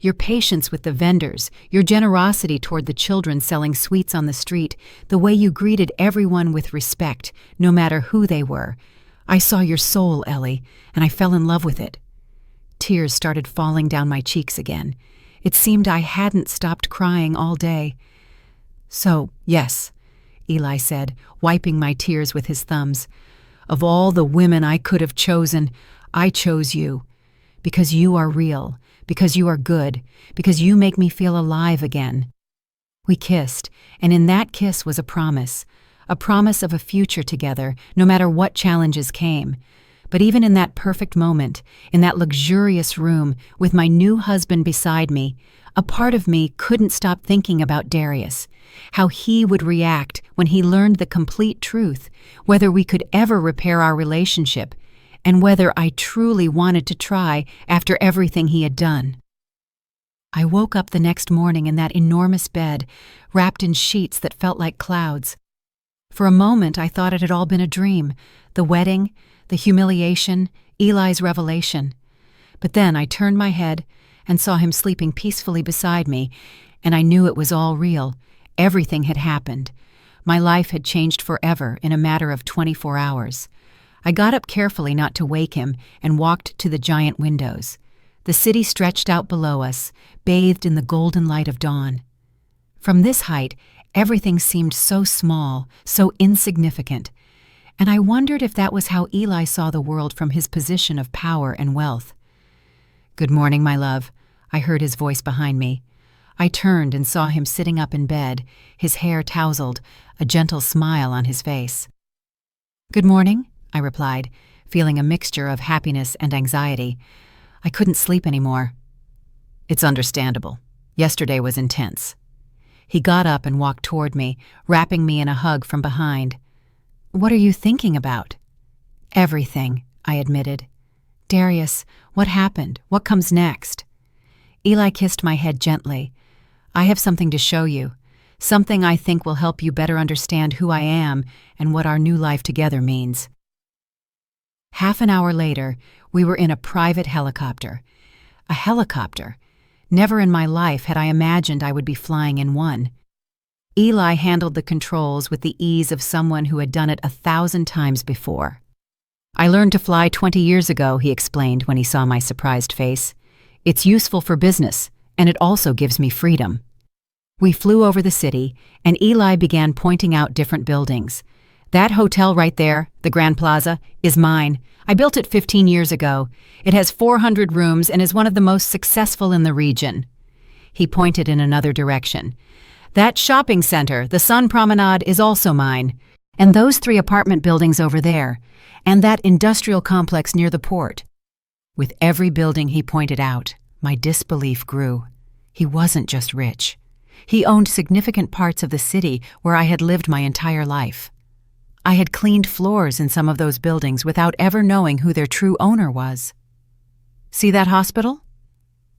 [SPEAKER 1] Your patience with the vendors, your generosity toward the children selling sweets on the street, the way you greeted everyone with respect, no matter who they were. I saw your soul, Ellie, and I fell in love with it. Tears started falling down my cheeks again. It seemed I hadn't stopped crying all day. So, yes, Eli said, wiping my tears with his thumbs. Of all the women I could have chosen, I chose you. Because you are real, because you are good, because you make me feel alive again. We kissed, and in that kiss was a promise of a future together, no matter what challenges came. But even in that perfect moment, in that luxurious room, with my new husband beside me, a part of me couldn't stop thinking about Darius, how he would react when he learned the complete truth, whether we could ever repair our relationship, and whether I truly wanted to try after everything he had done. I woke up the next morning in that enormous bed, wrapped in sheets that felt like clouds. For a moment I thought it had all been a dream, the wedding, the humiliation, Eli's revelation. But then I turned my head and saw him sleeping peacefully beside me, and I knew it was all real. Everything had happened. My life had changed forever in a matter of 24 hours. I got up carefully not to wake him and walked to the giant windows. The city stretched out below us, bathed in the golden light of dawn. From this height, everything seemed so small, so insignificant, and I wondered if that was how Eli saw the world from his position of power and wealth. "Good morning, my love," I heard his voice behind me. I turned and saw him sitting up in bed, his hair tousled, a gentle smile on his face. "Good morning," I replied, feeling a mixture of happiness and anxiety. I couldn't sleep anymore. "It's understandable. Yesterday was intense." He got up and walked toward me, wrapping me in a hug from behind. "What are you thinking about?" "Everything," I admitted. "Darius, what happened? What comes next?" Eli kissed my head gently. "I have something to show you, something I think will help you better understand who I am and what our new life together means." Half an hour later, we were in a private helicopter. A helicopter. Never in my life had I imagined I would be flying in one. Eli handled the controls with the ease of someone who had done it 1,000 times before. "I learned to fly 20 years ago," he explained when he saw my surprised face. "It's useful for business, and it also gives me freedom." We flew over the city, and Eli began pointing out different buildings. "That hotel right there, the Grand Plaza, is mine. I built it 15 years ago. It has 400 rooms and is one of the most successful in the region." He pointed in another direction. "That shopping center, the Sun Promenade, is also mine. And those 3 apartment buildings over there. And that industrial complex near the port." With every building he pointed out, my disbelief grew. He wasn't just rich. He owned significant parts of the city where I had lived my entire life. I had cleaned floors in some of those buildings without ever knowing who their true owner was. "See that hospital?"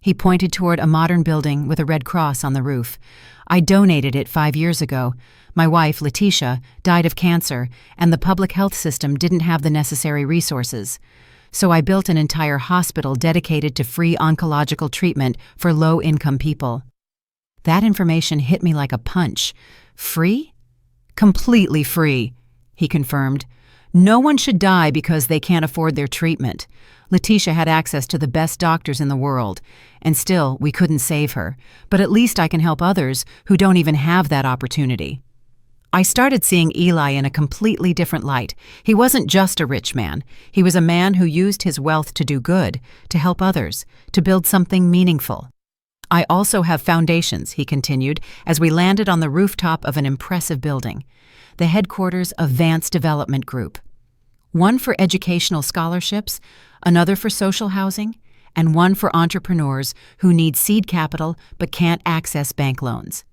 [SPEAKER 1] He pointed toward a modern building with a red cross on the roof. "I donated it 5 years ago. My wife, Letitia, died of cancer, and the public health system didn't have the necessary resources. So I built an entire hospital dedicated to free oncological treatment for low-income people." That information hit me like a punch. "Free?" "Completely free," he confirmed. "No one should die because they can't afford their treatment. Letitia had access to the best doctors in the world, and still we couldn't save her. But at least I can help others who don't even have that opportunity." I started seeing Eli in a completely different light. He wasn't just a rich man. He was a man who used his wealth to do good, to help others, to build something meaningful. "I also have foundations," he continued, as we landed on the rooftop of an impressive building, the headquarters of Vance Development Group. One for educational scholarships, another for social housing, and one for entrepreneurs who need seed capital but can't access bank loans.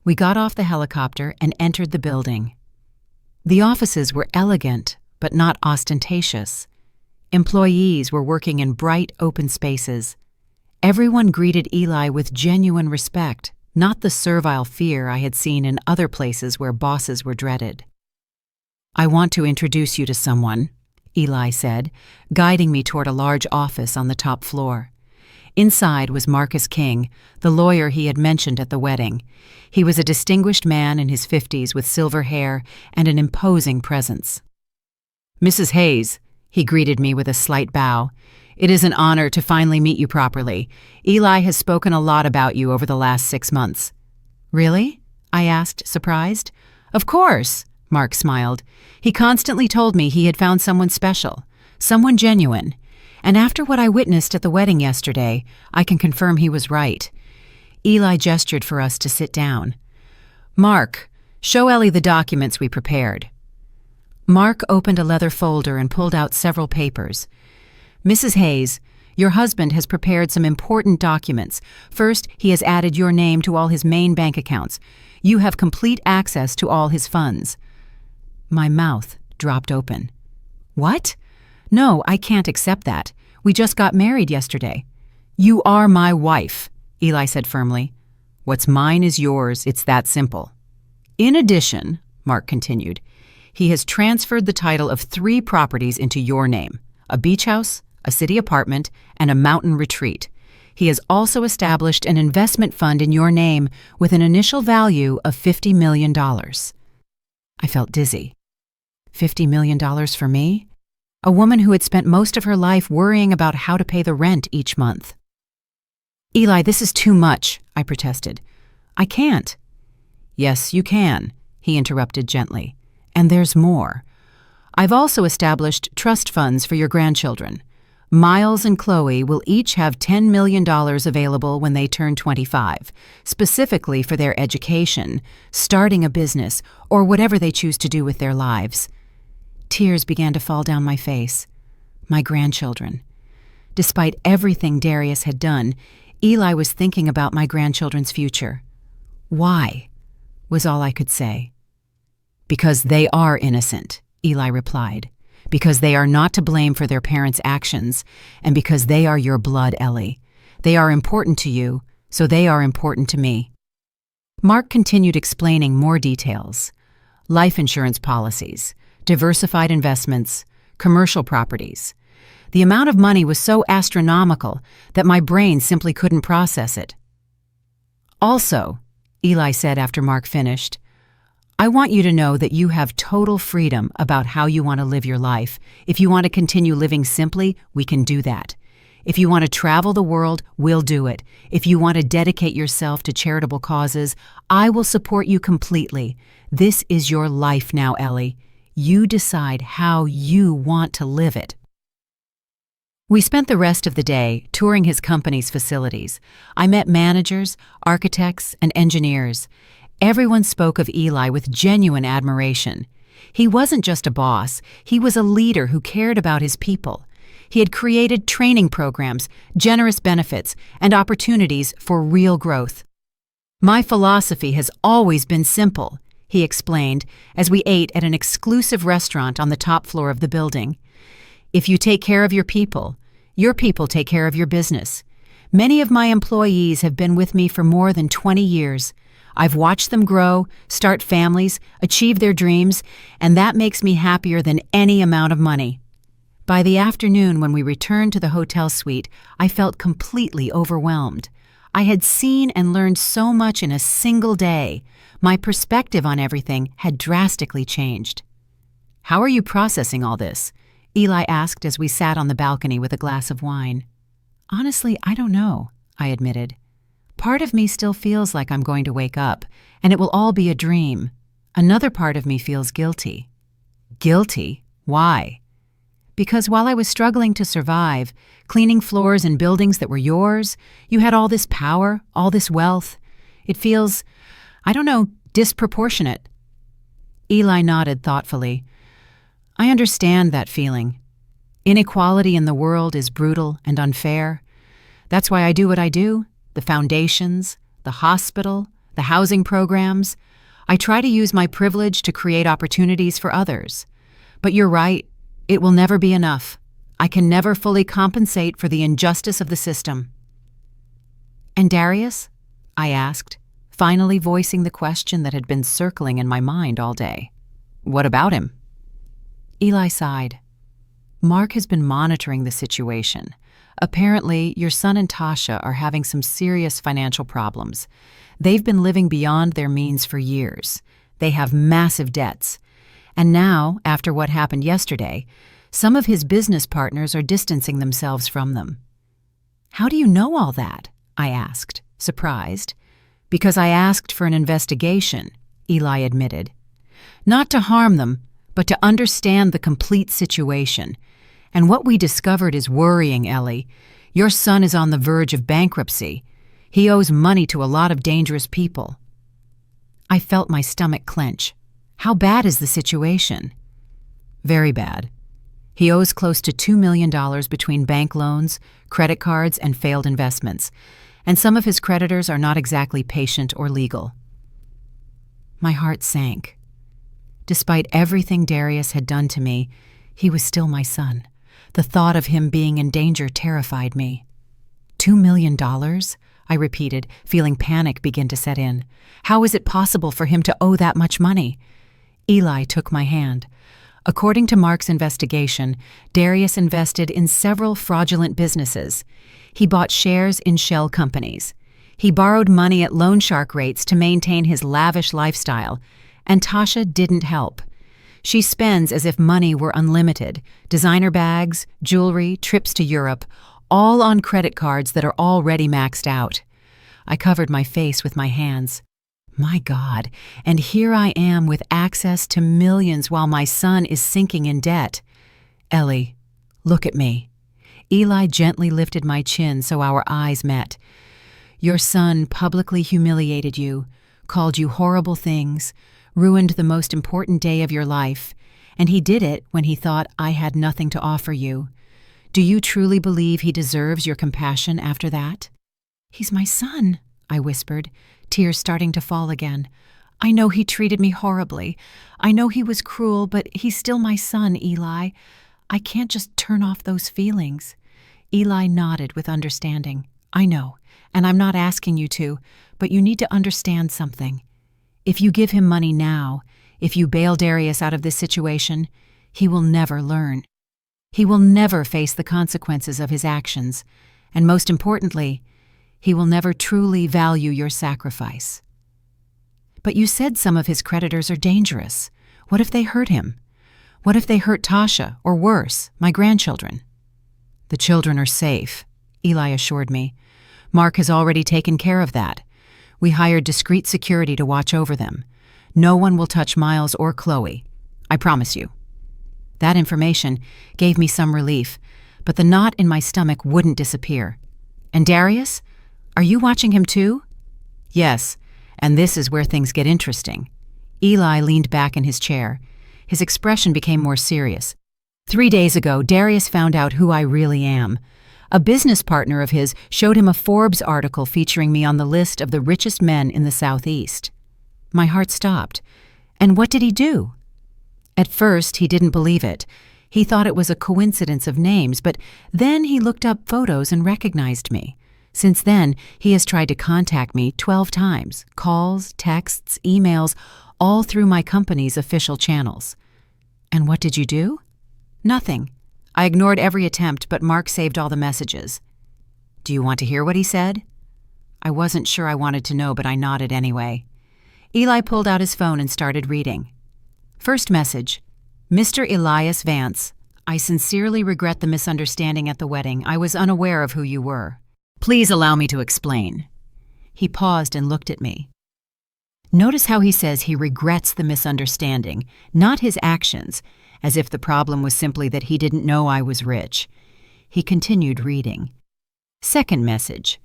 [SPEAKER 1] We got off the helicopter and entered the building. The offices were elegant, but not ostentatious. Employees were working in bright, open spaces. Everyone greeted Eli with genuine respect, not the servile fear I had seen in other places where bosses were dreaded. "I want to introduce you to someone," Eli said, guiding me toward a large office on the top floor. Inside was Marcus King, the lawyer he had mentioned at the wedding. He was a distinguished man in his 50s with silver hair and an imposing presence. "Mrs. Hayes," he greeted me with a slight bow. "It is an honor to finally meet you properly. Eli has spoken a lot about you over the last 6 months." "Really?" I asked, surprised. "Of course," Mark smiled. "He constantly told me he had found someone special, someone genuine. And after what I witnessed at the wedding yesterday, I can confirm he was right." Eli gestured for us to sit down. "Mark, show Ellie the documents we prepared." Mark opened a leather folder and pulled out several papers. "Mrs. Hayes, your husband has prepared some important documents. First, he has added your name to all his main bank accounts. You have complete access to all his funds." My mouth dropped open. "What? No, I can't accept that. We just got married yesterday." "You are my wife," Eli said firmly. "What's mine is yours. It's that simple." "In addition," Mark continued, "he has transferred the title of 3 properties into your name: a beach house, a city apartment, and a mountain retreat. He has also established an investment fund in your name with an initial value of $50 million. I felt dizzy. $50 million for me? A woman who had spent most of her life worrying about how to pay the rent each month. "Eli, this is too much," I protested. "I can't." "Yes, you can," he interrupted gently. "And there's more. I've also established trust funds for your grandchildren. Miles and Chloe will each have $10 million available when they turn 25, specifically for their education, starting a business, or whatever they choose to do with their lives." Tears began to fall down my face. My grandchildren. Despite everything Darius had done, Eli was thinking about my grandchildren's future. "Why?" was all I could say. "Because they are innocent," Eli replied. "Because they are not to blame for their parents' actions, and because they are your blood, Ellie. They are important to you, so they are important to me." Mark continued explaining more details. Life insurance policies, diversified investments, commercial properties. The amount of money was so astronomical that my brain simply couldn't process it. "Also," Eli said after Mark finished, "I want you to know that you have total freedom about how you want to live your life. If you want to continue living simply, we can do that. If you want to travel the world, we'll do it. If you want to dedicate yourself to charitable causes, I will support you completely. This is your life now, Ellie. You decide how you want to live it." We spent the rest of the day touring his company's facilities. I met managers, architects, and engineers. Everyone spoke of Eli with genuine admiration. He wasn't just a boss, he was a leader who cared about his people. He had created training programs, generous benefits, and opportunities for real growth. "My philosophy has always been simple," he explained as we ate at an exclusive restaurant on the top floor of the building. "If you take care of your people take care of your business. Many of my employees have been with me for more than 20 years. I've watched them grow, start families, achieve their dreams, and that makes me happier than any amount of money." By the afternoon, when we returned to the hotel suite, I felt completely overwhelmed. I had seen and learned so much in a single day. My perspective on everything had drastically changed. "How are you processing all this?" Eli asked as we sat on the balcony with a glass of wine. "Honestly, I don't know," I admitted. "Part of me still feels like I'm going to wake up, and it will all be a dream. Another part of me feels guilty." "Guilty? Why?" "Because while I was struggling to survive, cleaning floors in buildings that were yours, you had all this power, all this wealth. It feels, I don't know, disproportionate." Eli nodded thoughtfully. "I understand that feeling. Inequality in the world is brutal and unfair. That's why I do what I do. The foundations, the hospital, the housing programs. I try to use my privilege to create opportunities for others. But you're right, it will never be enough. I can never fully compensate for the injustice of the system." "And Darius?" I asked, finally voicing the question that had been circling in my mind all day. "What about him?" Eli sighed. "Mark has been monitoring the situation. Apparently, your son and Tasha are having some serious financial problems. They've been living beyond their means for years. They have massive debts. And now, after what happened yesterday, some of his business partners are distancing themselves from them. How do you know all that? I asked, surprised. Because I asked for an investigation, Eli admitted. Not to harm them, but to understand the complete situation. And what we discovered is worrying, Ellie. Your son is on the verge of bankruptcy. He owes money to a lot of dangerous people. I felt my stomach clench. How bad is the situation? Very bad. He owes close to $2 million between bank loans, credit cards, and failed investments, and some of his creditors are not exactly patient or legal. My heart sank. Despite everything Darius had done to me, he was still my son. The thought of him being in danger terrified me. $2 million? I repeated, feeling panic begin to set in. How is it possible for him to owe that much money? Eli took my hand. According to Mark's investigation, Darius invested in several fraudulent businesses. He bought shares in shell companies. He borrowed money at loan shark rates to maintain his lavish lifestyle, and Tasha didn't help. She spends as if money were unlimited, designer bags, jewelry, trips to Europe, all on credit cards that are already maxed out. I covered my face with my hands. My God, and here I am with access to millions while my son is sinking in debt. Ellie, look at me. Eli gently lifted my chin so our eyes met. Your son publicly humiliated you, called you horrible things, ruined the most important day of your life, and he did it when he thought I had nothing to offer you. Do you truly believe he deserves your compassion after that? He's my son, I whispered, tears starting to fall again. I know he treated me horribly. I know he was cruel, but he's still my son, Eli. I can't just turn off those feelings. Eli nodded with understanding. I know, and I'm not asking you to, but you need to understand something. If you give him money now, if you bail Darius out of this situation, he will never learn. He will never face the consequences of his actions, and most importantly, he will never truly value your sacrifice. But you said some of his creditors are dangerous. What if they hurt him? What if they hurt Tasha, or worse, my grandchildren? The children are safe, Eli assured me. Mark has already taken care of that. We hired discreet security to watch over them. No one will touch Miles or Chloe. I promise you. That information gave me some relief, but the knot in my stomach wouldn't disappear. And Darius? Are you watching him too? Yes, and this is where things get interesting. Eli leaned back in his chair. His expression became more serious. 3 days ago, Darius found out who I really am. A business partner of his showed him a Forbes article featuring me on the list of the richest men in the Southeast. My heart stopped. And what did he do? At first, he didn't believe it. He thought it was a coincidence of names, but then he looked up photos and recognized me. Since then, he has tried to contact me 12 times, calls, texts, emails, all through my company's official channels. And what did you do? Nothing. I ignored every attempt, but Mark saved all the messages. Do you want to hear what he said? I wasn't sure I wanted to know, but I nodded anyway. Eli pulled out his phone and started reading. First message. Mr. Elias Vance, I sincerely regret the misunderstanding at the wedding. I was unaware of who you were. Please allow me to explain. He paused and looked at me. Notice how he says he regrets the misunderstanding, not his actions, as if the problem was simply that he didn't know I was rich. He continued reading. Second message.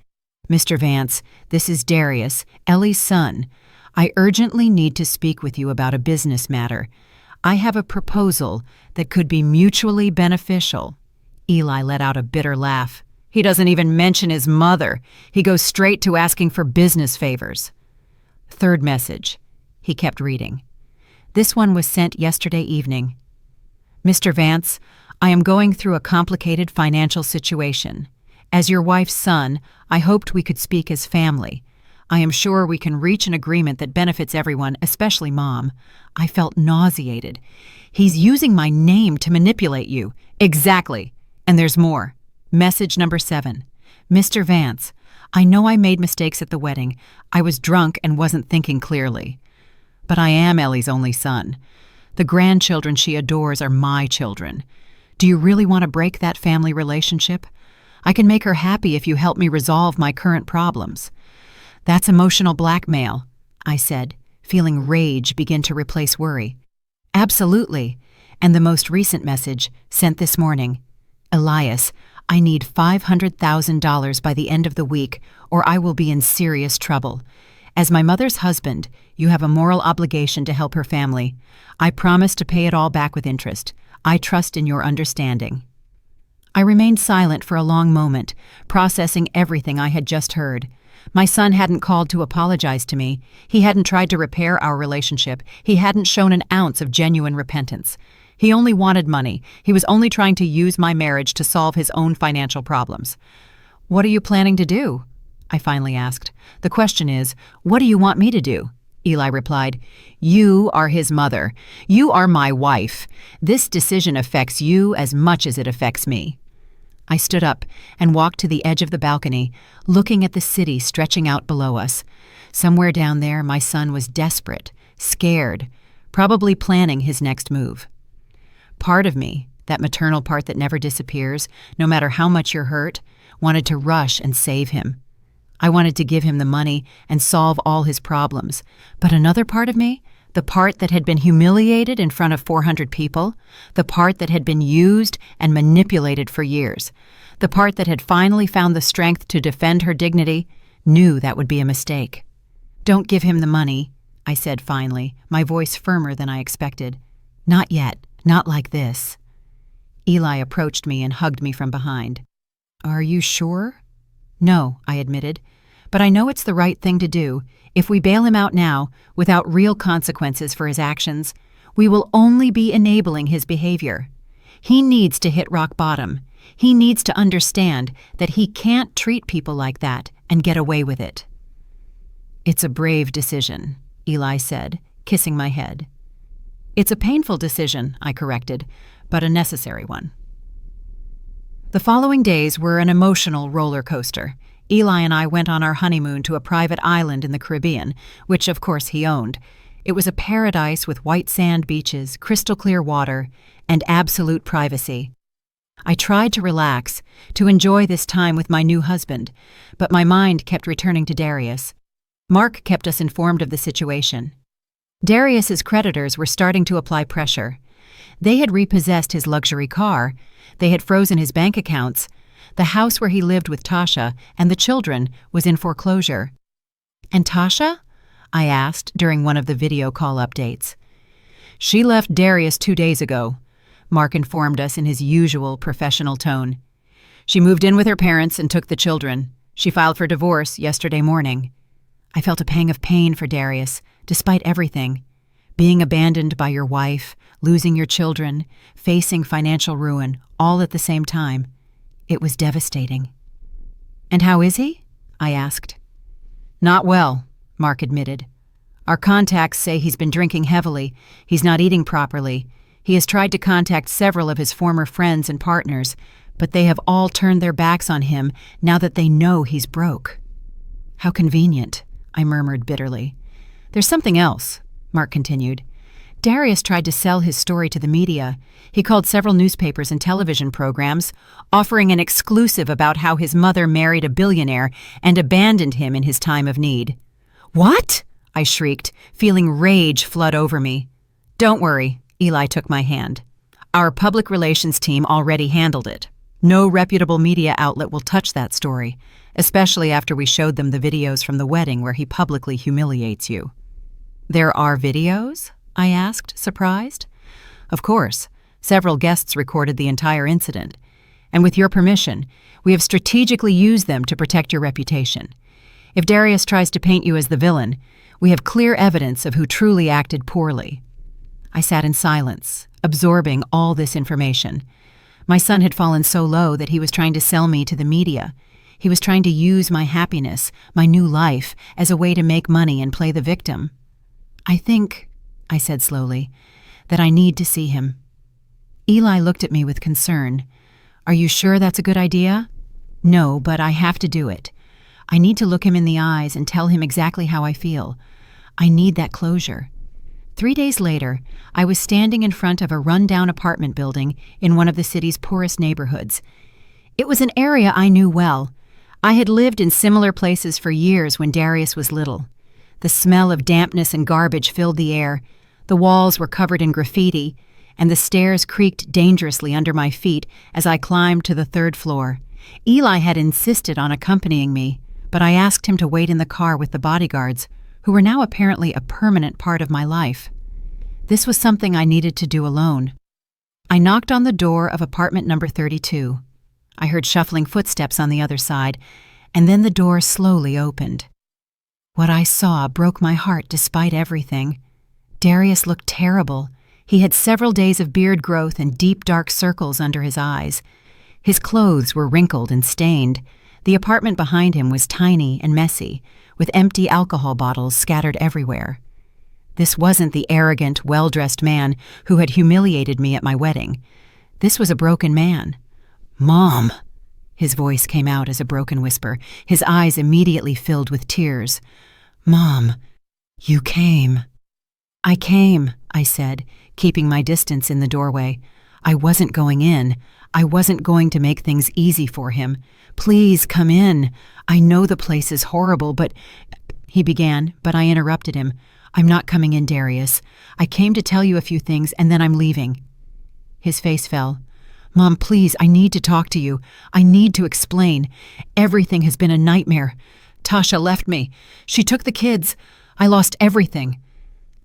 [SPEAKER 1] Mr. Vance, this is Darius, Ellie's son. I urgently need to speak with you about a business matter. I have a proposal that could be mutually beneficial. Eli let out a bitter laugh. He doesn't even mention his mother. He goes straight to asking for business favors. Third message. He kept reading. This one was sent yesterday evening. Mr. Vance, I am going through a complicated financial situation. As your wife's son, I hoped we could speak as family. I am sure we can reach an agreement that benefits everyone, especially Mom. I felt nauseated. He's using my name to manipulate you. Exactly. And there's more. Message number 7. Mr. Vance, I know I made mistakes at the wedding. I was drunk and wasn't thinking clearly. But I am Ellie's only son. The grandchildren she adores are my children. Do you really want to break that family relationship? I can make her happy if you help me resolve my current problems. That's emotional blackmail, I said, feeling rage begin to replace worry. Absolutely. And the most recent message, sent this morning. Elias, I need $500,000 by the end of the week, or I will be in serious trouble. As my mother's husband, you have a moral obligation to help her family. I promise to pay it all back with interest. I trust in your understanding. I remained silent for a long moment, processing everything I had just heard. My son hadn't called to apologize to me. He hadn't tried to repair our relationship. He hadn't shown an ounce of genuine repentance. He only wanted money. He was only trying to use my marriage to solve his own financial problems. What are you planning to do? I finally asked. The question is, what do you want me to do? Eli replied, You are his mother. You are my wife. This decision affects you as much as it affects me. I stood up and walked to the edge of the balcony, looking at the city stretching out below us. Somewhere down there, my son was desperate, scared, probably planning his next move. Part of me, that maternal part that never disappears, no matter how much you're hurt, wanted to rush and save him. I wanted to give him the money and solve all his problems. But another part of me, the part that had been humiliated in front of 400 people, the part that had been used and manipulated for years, the part that had finally found the strength to defend her dignity, knew that would be a mistake. Don't give him the money, I said finally, my voice firmer than I expected. Not yet, not like this. Eli approached me and hugged me from behind. Are you sure? No, I admitted, but I know it's the right thing to do. If we bail him out now, without real consequences for his actions, we will only be enabling his behavior. He needs to hit rock bottom. He needs to understand that he can't treat people like that and get away with it. It's a brave decision, Eli said, kissing my head. It's a painful decision, I corrected, but a necessary one. The following days were an emotional roller coaster. Eli and I went on our honeymoon to a private island in the Caribbean, which of course he owned. It was a paradise with white sand beaches, crystal clear water, and absolute privacy. I tried to relax, to enjoy this time with my new husband, but my mind kept returning to Darius. Mark kept us informed of the situation. Darius's creditors were starting to apply pressure. They had repossessed his luxury car. They had frozen his bank accounts. The house where he lived with Tasha and the children was in foreclosure. And Tasha? I asked during one of the video call updates. She left Darius 2 days ago, Mark informed us in his usual professional tone. She moved in with her parents and took the children. She filed for divorce yesterday morning. I felt a pang of pain for Darius, despite everything. Being abandoned by your wife, losing your children, facing financial ruin, all at the same time. It was devastating. And how is he? I asked. Not well, Mark admitted. Our contacts say he's been drinking heavily. He's not eating properly. He has tried to contact several of his former friends and partners, but they have all turned their backs on him now that they know he's broke. How convenient, I murmured bitterly. There's something else, Mark continued. Darius tried to sell his story to the media. He called several newspapers and television programs, offering an exclusive about how his mother married a billionaire and abandoned him in his time of need. What? I shrieked, feeling rage flood over me. Don't worry, Eli took my hand. Our public relations team already handled it. No reputable media outlet will touch that story, especially after we showed them the videos from the wedding where he publicly humiliates you. There are videos? I asked, surprised. Of course. Several guests recorded the entire incident. And with your permission, we have strategically used them to protect your reputation. If Darius tries to paint you as the villain, we have clear evidence of who truly acted poorly. I sat in silence, absorbing all this information. My son had fallen so low that he was trying to sell me to the media. He was trying to use my happiness, my new life, as a way to make money and play the victim. I think, I said slowly, that I need to see him. Eli looked at me with concern. Are you sure that's a good idea? No, but I have to do it. I need to look him in the eyes and tell him exactly how I feel. I need that closure. 3 days later, I was standing in front of a run-down apartment building in one of the city's poorest neighborhoods. It was an area I knew well. I had lived in similar places for years when Darius was little. The smell of dampness and garbage filled the air. The walls were covered in graffiti, and the stairs creaked dangerously under my feet as I climbed to the 3rd floor. Eli had insisted on accompanying me, but I asked him to wait in the car with the bodyguards, who were now apparently a permanent part of my life. This was something I needed to do alone. I knocked on the door of apartment number 32. I heard shuffling footsteps on the other side, and then the door slowly opened. What I saw broke my heart despite everything. Darius looked terrible. He had several days of beard growth and deep dark circles under his eyes. His clothes were wrinkled and stained. The apartment behind him was tiny and messy, with empty alcohol bottles scattered everywhere. This wasn't the arrogant, well-dressed man who had humiliated me at my wedding. This was a broken man. "Mom!" His voice came out as a broken whisper. His eyes immediately filled with tears. "Mom, you came." "I came," I said, keeping my distance in the doorway. I wasn't going in. I wasn't going to make things easy for him. "Please come in. I know the place is horrible, but—" He began, but I interrupted him. "I'm not coming in, Darius. I came to tell you a few things, and then I'm leaving." His face fell. "Mom, please, I need to talk to you. I need to explain. Everything has been a nightmare. Tasha left me. She took the kids. I lost everything."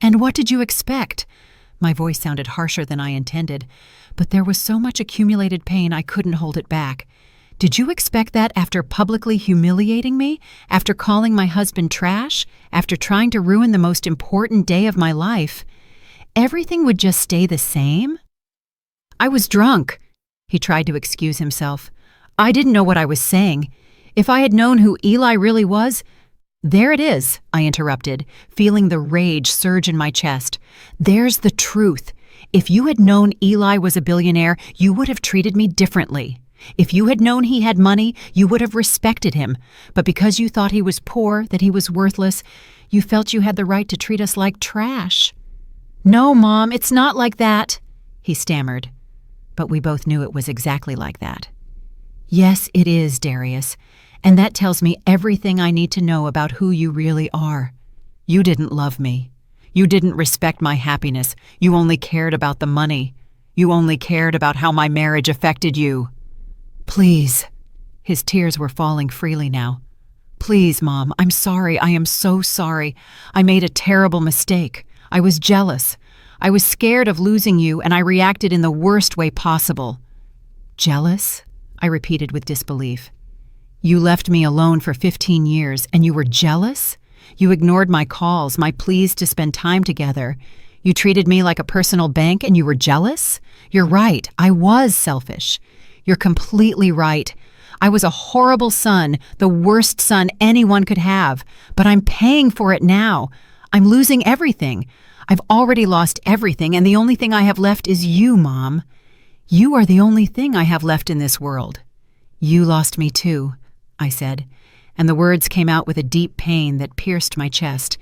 [SPEAKER 1] "And what did you expect?" My voice sounded harsher than I intended, but there was so much accumulated pain I couldn't hold it back. "Did you expect that after publicly humiliating me? After calling my husband trash? After trying to ruin the most important day of my life? Everything would just stay the same?" "I was drunk." He tried to excuse himself. "I didn't know what I was saying. If I had known who Eli really was—" "There it is," I interrupted, feeling the rage surge in my chest. "There's the truth. If you had known Eli was a billionaire, you would have treated me differently. If you had known he had money, you would have respected him. But because you thought he was poor, that he was worthless, you felt you had the right to treat us like trash." "No, Mom, it's not like that," he stammered. But we both knew it was exactly like that. "Yes, it is, Darius. And that tells me everything I need to know about who you really are. You didn't love me. You didn't respect my happiness. You only cared about the money. You only cared about how my marriage affected you." "Please." His tears were falling freely now. "Please, Mom, I'm sorry. I am so sorry. I made a terrible mistake. I was jealous. I was scared of losing you, and I reacted in the worst way possible." "Jealous?" I repeated with disbelief. "You left me alone for 15 years, and you were jealous? You ignored my calls, my pleas to spend time together. You treated me like a personal bank, and you were jealous? You're right, I was selfish. You're completely right. I was a horrible son, the worst son anyone could have, but I'm paying for it now. I'm losing everything. I've already lost everything, and the only thing I have left is you, Mom. You are the only thing I have left in this world." "You lost me too," I said, and the words came out with a deep pain that pierced my chest.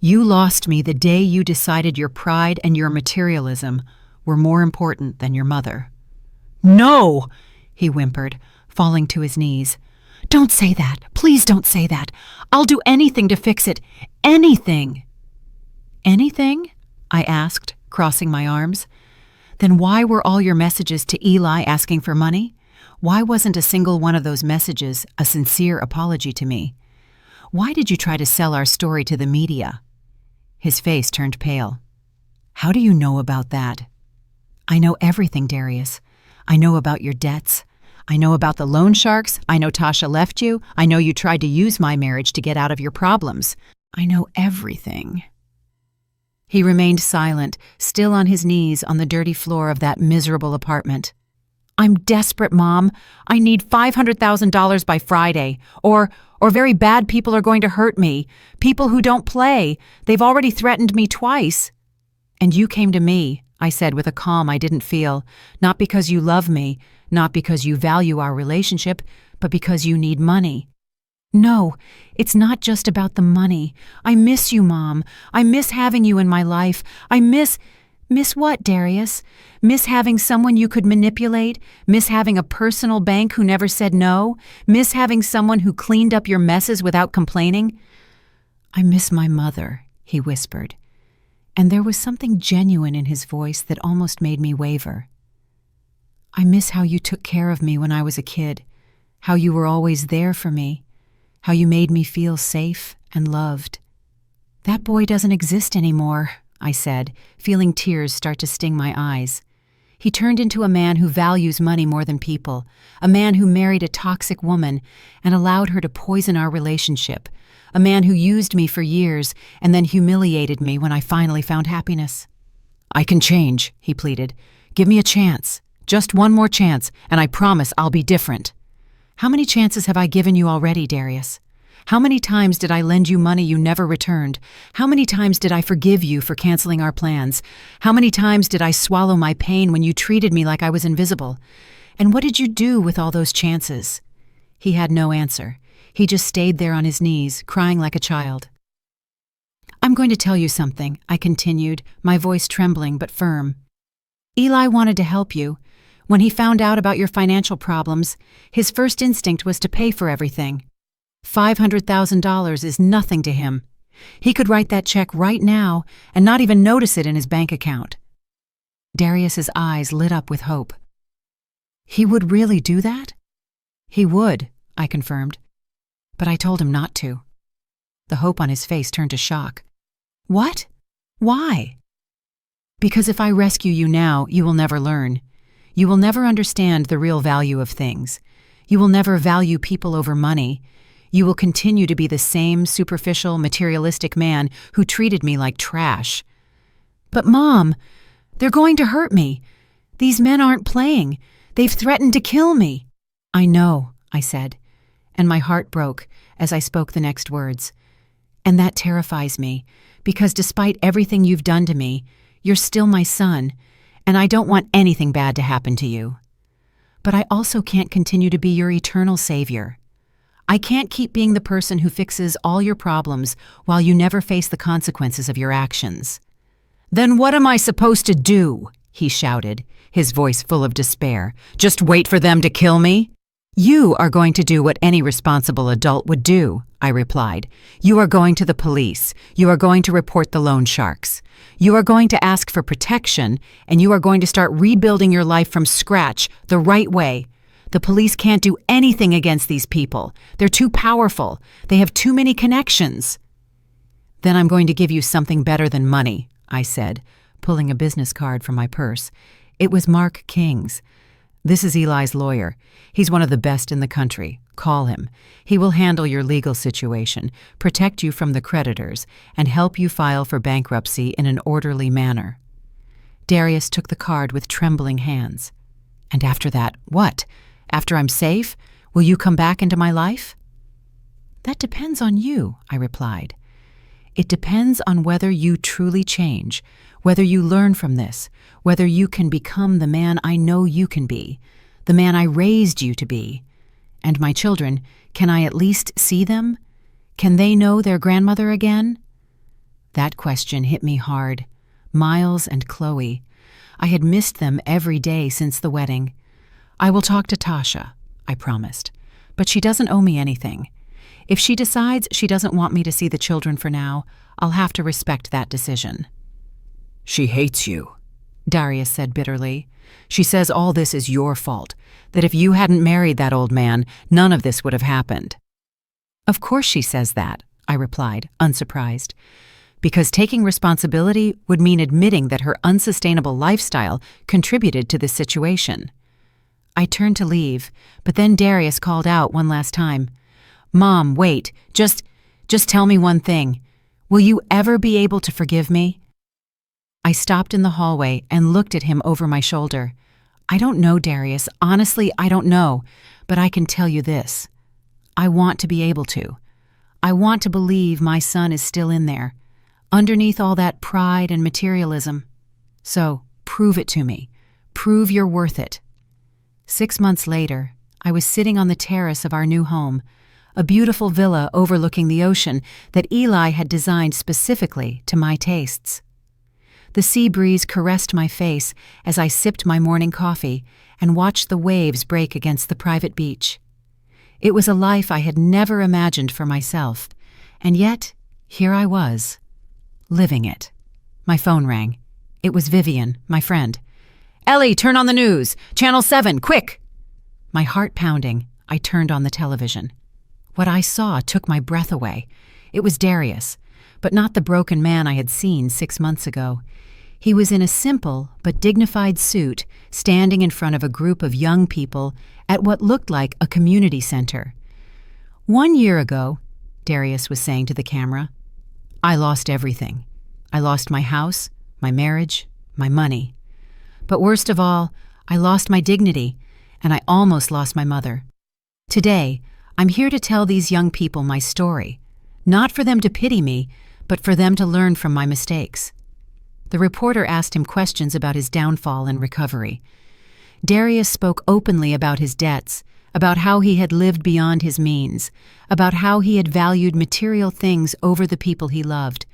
[SPEAKER 1] "You lost me the day you decided your pride and your materialism were more important than your mother." "No!" he whimpered, falling to his knees. "Don't say that. Please don't say that. I'll do anything to fix it. Anything." "Anything?" I asked, crossing my arms. "Then why were all your messages to Eli asking for money? Why wasn't a single one of those messages a sincere apology to me? Why did you try to sell our story to the media?" His face turned pale. "How do you know about that?" "I know everything, Darius. I know about your debts. I know about the loan sharks. I know Tasha left you. I know you tried to use my marriage to get out of your problems. I know everything." He remained silent, still on his knees on the dirty floor of that miserable apartment. "I'm desperate, Mom. I need $500,000 by Friday. Or very bad people are going to hurt me. People who don't play. They've already threatened me twice." "And you came to me," I said with a calm I didn't feel, not because you love me, not because you value our relationship, but because you need money. No, it's not just about the money. I miss you, Mom. I miss having you in my life. I miss what, Darius? Miss having someone you could manipulate? Miss having a personal bank who never said no? Miss having someone who cleaned up your messes without complaining? I miss my mother, he whispered, and there was something genuine in his voice that almost made me waver. I miss how you took care of me when I was a kid, how you were always there for me, how you made me feel safe and loved. That boy doesn't exist anymore, I said, feeling tears start to sting my eyes. He turned into a man who values money more than people, a man who married a toxic woman and allowed her to poison our relationship, a man who used me for years and then humiliated me when I finally found happiness. I can change, he pleaded. Give me a chance, just one more chance, and I promise I'll be different. How many chances have I given you already, Darius? How many times did I lend you money you never returned? How many times did I forgive you for canceling our plans? How many times did I swallow my pain when you treated me like I was invisible? And what did you do with all those chances? He had no answer. He just stayed there on his knees, crying like a child. I'm going to tell you something, I continued, my voice trembling but firm. Eli wanted to help you. When he found out about your financial problems, his first instinct was to pay for everything. $500,000 is nothing to him. He could write that check right now and not even notice it in his bank account. Darius's eyes lit up with hope. He would really do that? He would, I confirmed. But I told him not to. The hope on his face turned to shock. What? Why? Because if I rescue you now, you will never learn. You will never understand the real value of things. You will never value people over money. You will continue to be the same superficial, materialistic man who treated me like trash. But Mom, they're going to hurt me. These men aren't playing. They've threatened to kill me. I know, I said, and my heart broke as I spoke the next words. And that terrifies me, because despite everything you've done to me, you're still my son, and I don't want anything bad to happen to you. But I also can't continue to be your eternal savior. I can't keep being the person who fixes all your problems while you never face the consequences of your actions. Then what am I supposed to do? He shouted, his voice full of despair. Just wait for them to kill me? You are going to do what any responsible adult would do, I replied. You are going to the police. You are going to report the loan sharks. You are going to ask for protection, and you are going to start rebuilding your life from scratch, the right way. The police can't do anything against these people. They're too powerful. They have too many connections. Then I'm going to give you something better than money, I said, pulling a business card from my purse. It was Mark King's. This is Eli's lawyer. He's one of the best in the country. Call him. He will handle your legal situation, protect you from the creditors, and help you file for bankruptcy in an orderly manner. Darius took the card with trembling hands. And after that, what? After I'm safe, will you come back into my life? That depends on you, I replied. It depends on whether you truly change, whether you learn from this, whether you can become the man I know you can be, the man I raised you to be. And my children, can I at least see them? Can they know their grandmother again? That question hit me hard. Miles and Chloe. I had missed them every day since the wedding. I will talk to Tasha, I promised, but she doesn't owe me anything. If she decides she doesn't want me to see the children for now, I'll have to respect that decision. She hates you, Darius said bitterly. She says all this is your fault, that if you hadn't married that old man, none of this would have happened. Of course she says that, I replied, unsurprised, because taking responsibility would mean admitting that her unsustainable lifestyle contributed to this situation. I turned to leave, but then Darius called out one last time. Mom, wait, just tell me one thing. Will you ever be able to forgive me? I stopped in the hallway and looked at him over my shoulder. I don't know, Darius. Honestly, I don't know. But I can tell you this. I want to be able to. I want to believe my son is still in there, underneath all that pride and materialism. So, prove it to me. Prove you're worth it." 6 months later, I was sitting on the terrace of our new home, a beautiful villa overlooking the ocean that Eli had designed specifically to my tastes. The sea breeze caressed my face as I sipped my morning coffee and watched the waves break against the private beach. It was a life I had never imagined for myself, and yet here I was, living it. My phone rang. It was Vivian, my friend. "Ellie, turn on the news! Channel 7, quick!" My heart pounding, I turned on the television. What I saw took my breath away. It was Darius, but not the broken man I had seen 6 months ago. He was in a simple but dignified suit, standing in front of a group of young people at what looked like a community center. "1 year ago," Darius was saying to the camera, "I lost everything. I lost my house, my marriage, my money. But worst of all, I lost my dignity, and I almost lost my mother. Today, I'm here to tell these young people my story, not for them to pity me, but for them to learn from my mistakes." The reporter asked him questions about his downfall and recovery. Darius spoke openly about his debts, about how he had lived beyond his means, about how he had valued material things over the people he loved.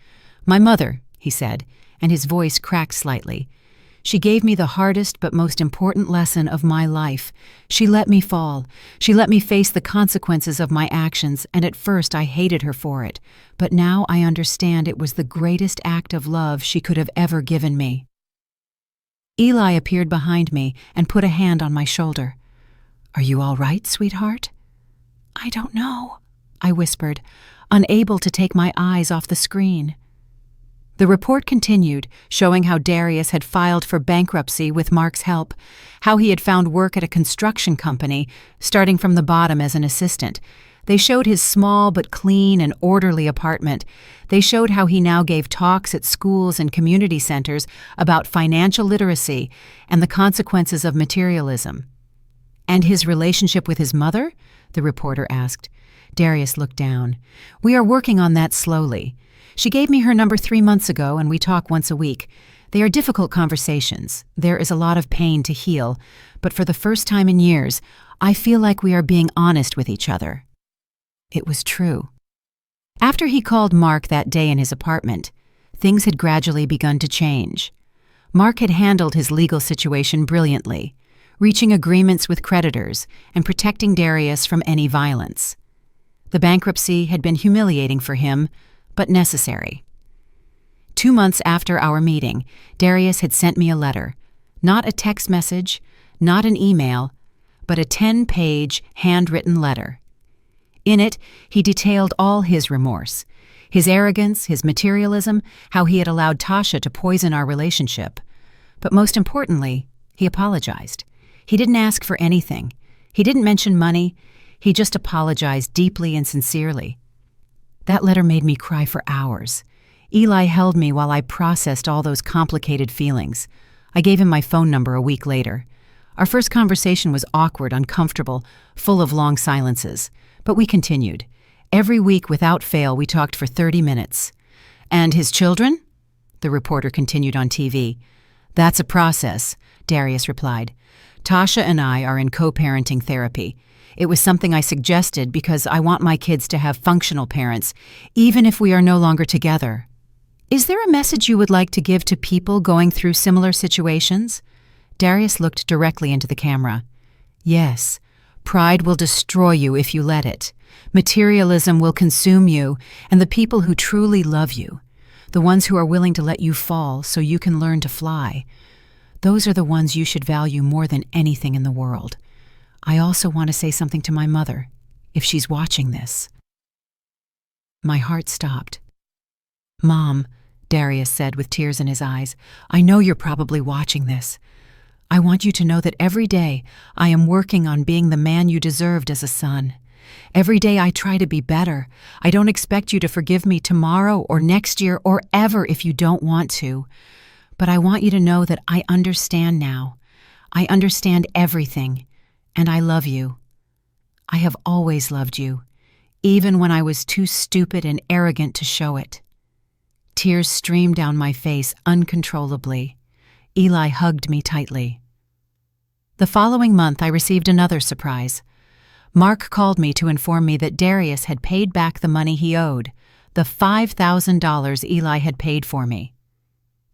[SPEAKER 1] "My mother," he said, and his voice cracked slightly. "She gave me the hardest but most important lesson of my life. She let me fall. She let me face the consequences of my actions, and at first I hated her for it. But now I understand it was the greatest act of love she could have ever given me." Eli appeared behind me and put a hand on my shoulder. "Are you all right, sweetheart?" "I don't know," I whispered, unable to take my eyes off the screen. The report continued, showing how Darius had filed for bankruptcy with Mark's help, how he had found work at a construction company, starting from the bottom as an assistant. They showed his small but clean and orderly apartment. They showed how he now gave talks at schools and community centers about financial literacy and the consequences of materialism. "And his relationship with his mother?" the reporter asked. Darius looked down. "We are working on that slowly. She gave me her number 3 months ago, and we talk once a week. They are difficult conversations. There is a lot of pain to heal, but for the first time in years, I feel like we are being honest with each other." It was true. After he called Mark that day in his apartment, things had gradually begun to change. Mark had handled his legal situation brilliantly, reaching agreements with creditors and protecting Darius from any violence. The bankruptcy had been humiliating for him, but necessary. 2 months after our meeting, Darius had sent me a letter, not a text message, not an email, but a 10-page handwritten letter. In it, he detailed all his remorse, his arrogance, his materialism, how he had allowed Tasha to poison our relationship. But most importantly, he apologized. He didn't ask for anything. He didn't mention money. He just apologized deeply and sincerely. That letter made me cry for hours. Eli held me while I processed all those complicated feelings. I gave him my phone number a week later. Our first conversation was awkward, uncomfortable, full of long silences. But we continued. Every week without fail, we talked for 30 minutes. "And his children?" the reporter continued on TV. "That's a process," Darius replied. "Tasha and I are in co-parenting therapy. It was something I suggested because I want my kids to have functional parents, even if we are no longer together." "Is there a message you would like to give to people going through similar situations?" Darius looked directly into the camera. "Yes. Pride will destroy you if you let it. Materialism will consume you, and the people who truly love you, the ones who are willing to let you fall so you can learn to fly, those are the ones you should value more than anything in the world. I also want to say something to my mother, if she's watching this." My heart stopped. "Mom," Darius said with tears in his eyes, "I know you're probably watching this. I want you to know that every day I am working on being the man you deserved as a son. Every day I try to be better. I don't expect you to forgive me tomorrow or next year or ever if you don't want to. But I want you to know that I understand now. I understand everything, and I love you. I have always loved you, even when I was too stupid and arrogant to show it." Tears streamed down my face uncontrollably. Eli hugged me tightly. The following month, I received another surprise. Mark called me to inform me that Darius had paid back the money he owed, the $5,000 Eli had paid for me.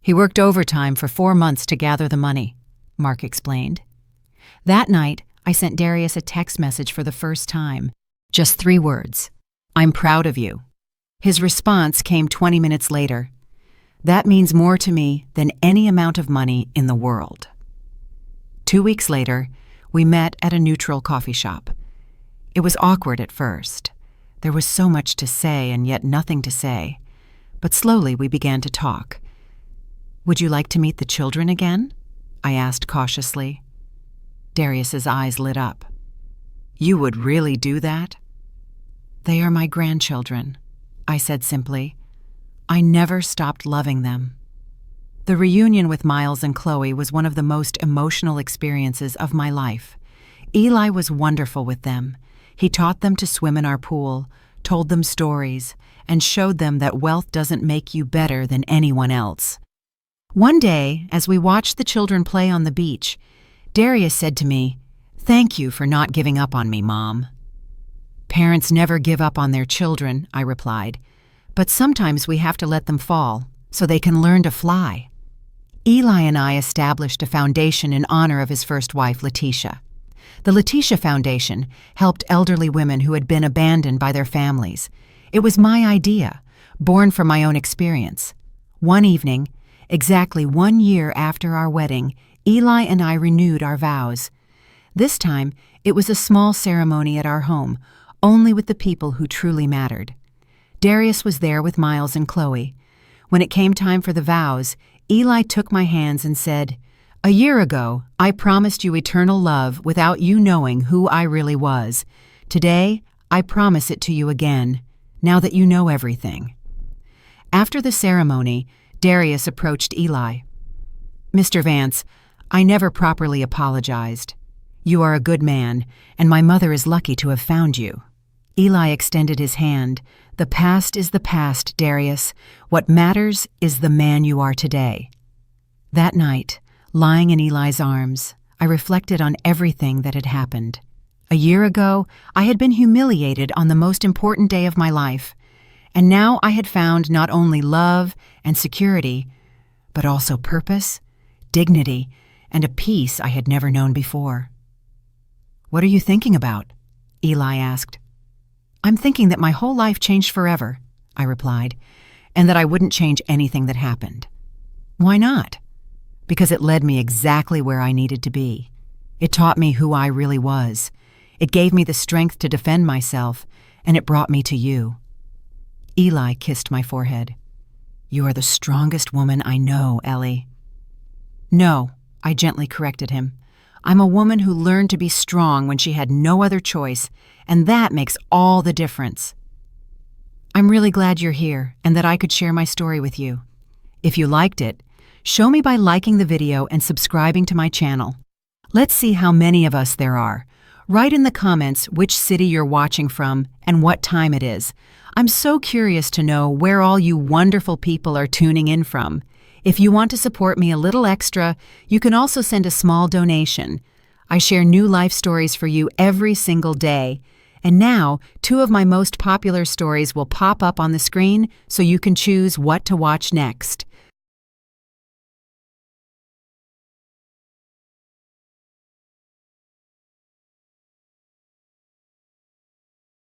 [SPEAKER 1] He worked overtime for 4 months to gather the money, Mark explained. That night, I sent Darius a text message for the first time. Just 3 words. I'm proud of you. His response came 20 minutes later. That means more to me than any amount of money in the world. 2 weeks later, we met at a neutral coffee shop. It was awkward at first. There was so much to say and yet nothing to say. But slowly we began to talk. Would you like to meet the children again? I asked cautiously. Darius's eyes lit up. You would really do that? They are my grandchildren, I said simply. I never stopped loving them. The reunion with Miles and Chloe was one of the most emotional experiences of my life. Eli was wonderful with them. He taught them to swim in our pool, told them stories, and showed them that wealth doesn't make you better than anyone else. One day, as we watched the children play on the beach, Darius said to me, "Thank you for not giving up on me, Mom." Parents never give up on their children, I replied, but sometimes we have to let them fall so they can learn to fly. Eli and I established a foundation in honor of his first wife, Letitia. The Letitia Foundation helped elderly women who had been abandoned by their families. It was my idea, born from my own experience. One evening, exactly 1 year after our wedding, Eli and I renewed our vows. This time, it was a small ceremony at our home, only with the people who truly mattered. Darius was there with Miles and Chloe. When it came time for the vows, Eli took my hands and said, "A year ago, I promised you eternal love without you knowing who I really was. Today, I promise it to you again, now that you know everything." After the ceremony, Darius approached Eli. "Mr. Vance, I never properly apologized. You are a good man, and my mother is lucky to have found you." Eli extended his hand. "The past is the past, Darius. What matters is the man you are today." That night, lying in Eli's arms, I reflected on everything that had happened. A year ago, I had been humiliated on the most important day of my life, and now I had found not only love and security, but also purpose, dignity, and a peace I had never known before. "What are you thinking about?" Eli asked. "I'm thinking that my whole life changed forever," I replied, "and that I wouldn't change anything that happened." "Why not?" "Because it led me exactly where I needed to be. It taught me who I really was. It gave me the strength to defend myself, and it brought me to you." Eli kissed my forehead. "You are the strongest woman I know, Ellie." "No," I gently corrected him. "I'm a woman who learned to be strong when she had no other choice, and that makes all the difference." "I'm really glad you're here and that I could share my story with you. If you liked it, show me by liking the video and subscribing to my channel. Let's see how many of us there are. Write in the comments which city you're watching from and what time it is. I'm so curious to know where all you wonderful people are tuning in from. If you want to support me a little extra, you can also send a small donation. I share new life stories for you every single day. And now, 2 of my most popular stories will pop up on the screen so you can choose what to watch next.